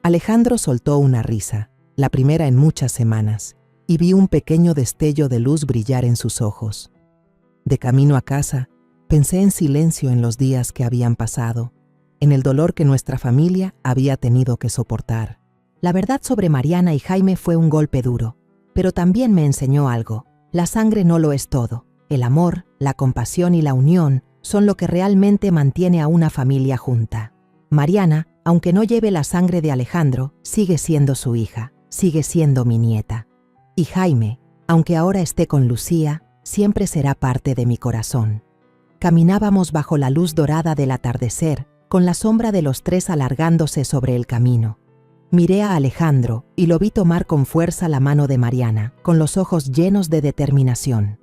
Alejandro soltó una risa, la primera en muchas semanas, y vi un pequeño destello de luz brillar en sus ojos. De camino a casa, pensé en silencio en los días que habían pasado, en el dolor que nuestra familia había tenido que soportar. La verdad sobre Mariana y Jaime fue un golpe duro, pero también me enseñó algo. La sangre no lo es todo. El amor, la compasión y la unión son lo que realmente mantiene a una familia junta. Mariana, aunque no lleve la sangre de Alejandro, sigue siendo su hija, sigue siendo mi nieta. Y Jaime, aunque ahora esté con Lucía, siempre será parte de mi corazón. Caminábamos bajo la luz dorada del atardecer, con la sombra de los 3 alargándose sobre el camino. Miré a Alejandro y lo vi tomar con fuerza la mano de Mariana, con los ojos llenos de determinación.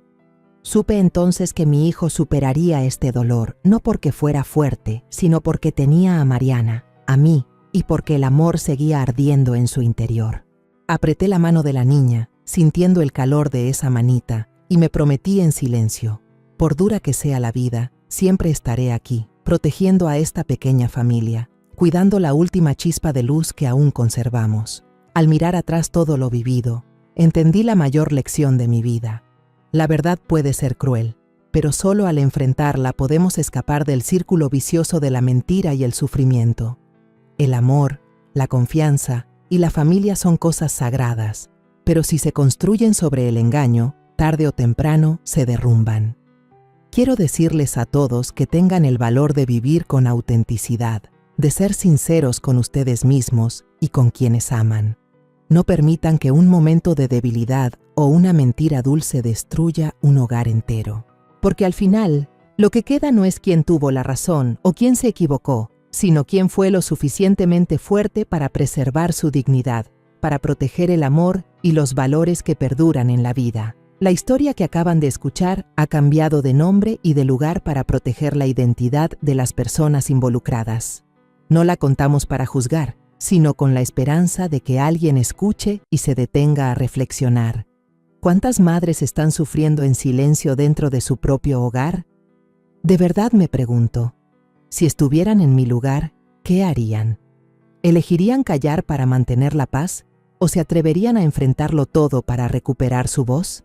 Supe entonces que mi hijo superaría este dolor, no porque fuera fuerte, sino porque tenía a Mariana, a mí, y porque el amor seguía ardiendo en su interior. Apreté la mano de la niña, sintiendo el calor de esa manita, y me prometí en silencio: por dura que sea la vida, siempre estaré aquí, protegiendo a esta pequeña familia, cuidando la última chispa de luz que aún conservamos. Al mirar atrás todo lo vivido, entendí la mayor lección de mi vida. La verdad puede ser cruel, pero solo al enfrentarla podemos escapar del círculo vicioso de la mentira y el sufrimiento. El amor, la confianza y la familia son cosas sagradas, pero si se construyen sobre el engaño, tarde o temprano se derrumban. Quiero decirles a todos que tengan el valor de vivir con autenticidad, de ser sinceros con ustedes mismos y con quienes aman. No permitan que un momento de debilidad o una mentira dulce destruya un hogar entero. Porque al final, lo que queda no es quién tuvo la razón o quién se equivocó, sino quién fue lo suficientemente fuerte para preservar su dignidad, para proteger el amor y los valores que perduran en la vida. La historia que acaban de escuchar ha cambiado de nombre y de lugar para proteger la identidad de las personas involucradas. No la contamos para juzgar, sino con la esperanza de que alguien escuche y se detenga a reflexionar. ¿Cuántas madres están sufriendo en silencio dentro de su propio hogar? De verdad me pregunto, si estuvieran en mi lugar, ¿qué harían? ¿Elegirían callar para mantener la paz o se atreverían a enfrentarlo todo para recuperar su voz?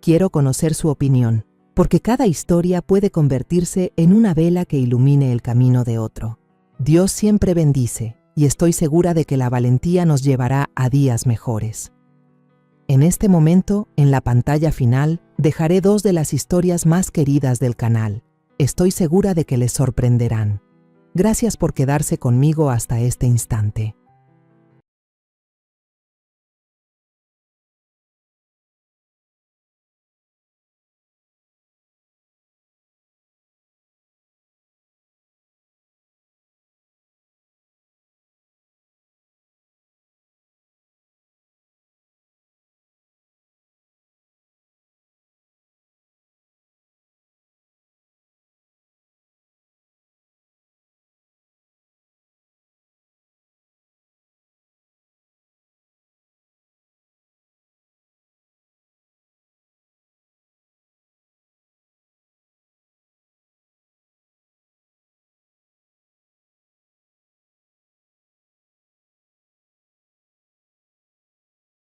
Quiero conocer su opinión, porque cada historia puede convertirse en una vela que ilumine el camino de otro. Dios siempre bendice, y estoy segura de que la valentía nos llevará a días mejores. En este momento, en la pantalla final, dejaré 2 de las historias más queridas del canal. Estoy segura de que les sorprenderán. Gracias por quedarse conmigo hasta este instante.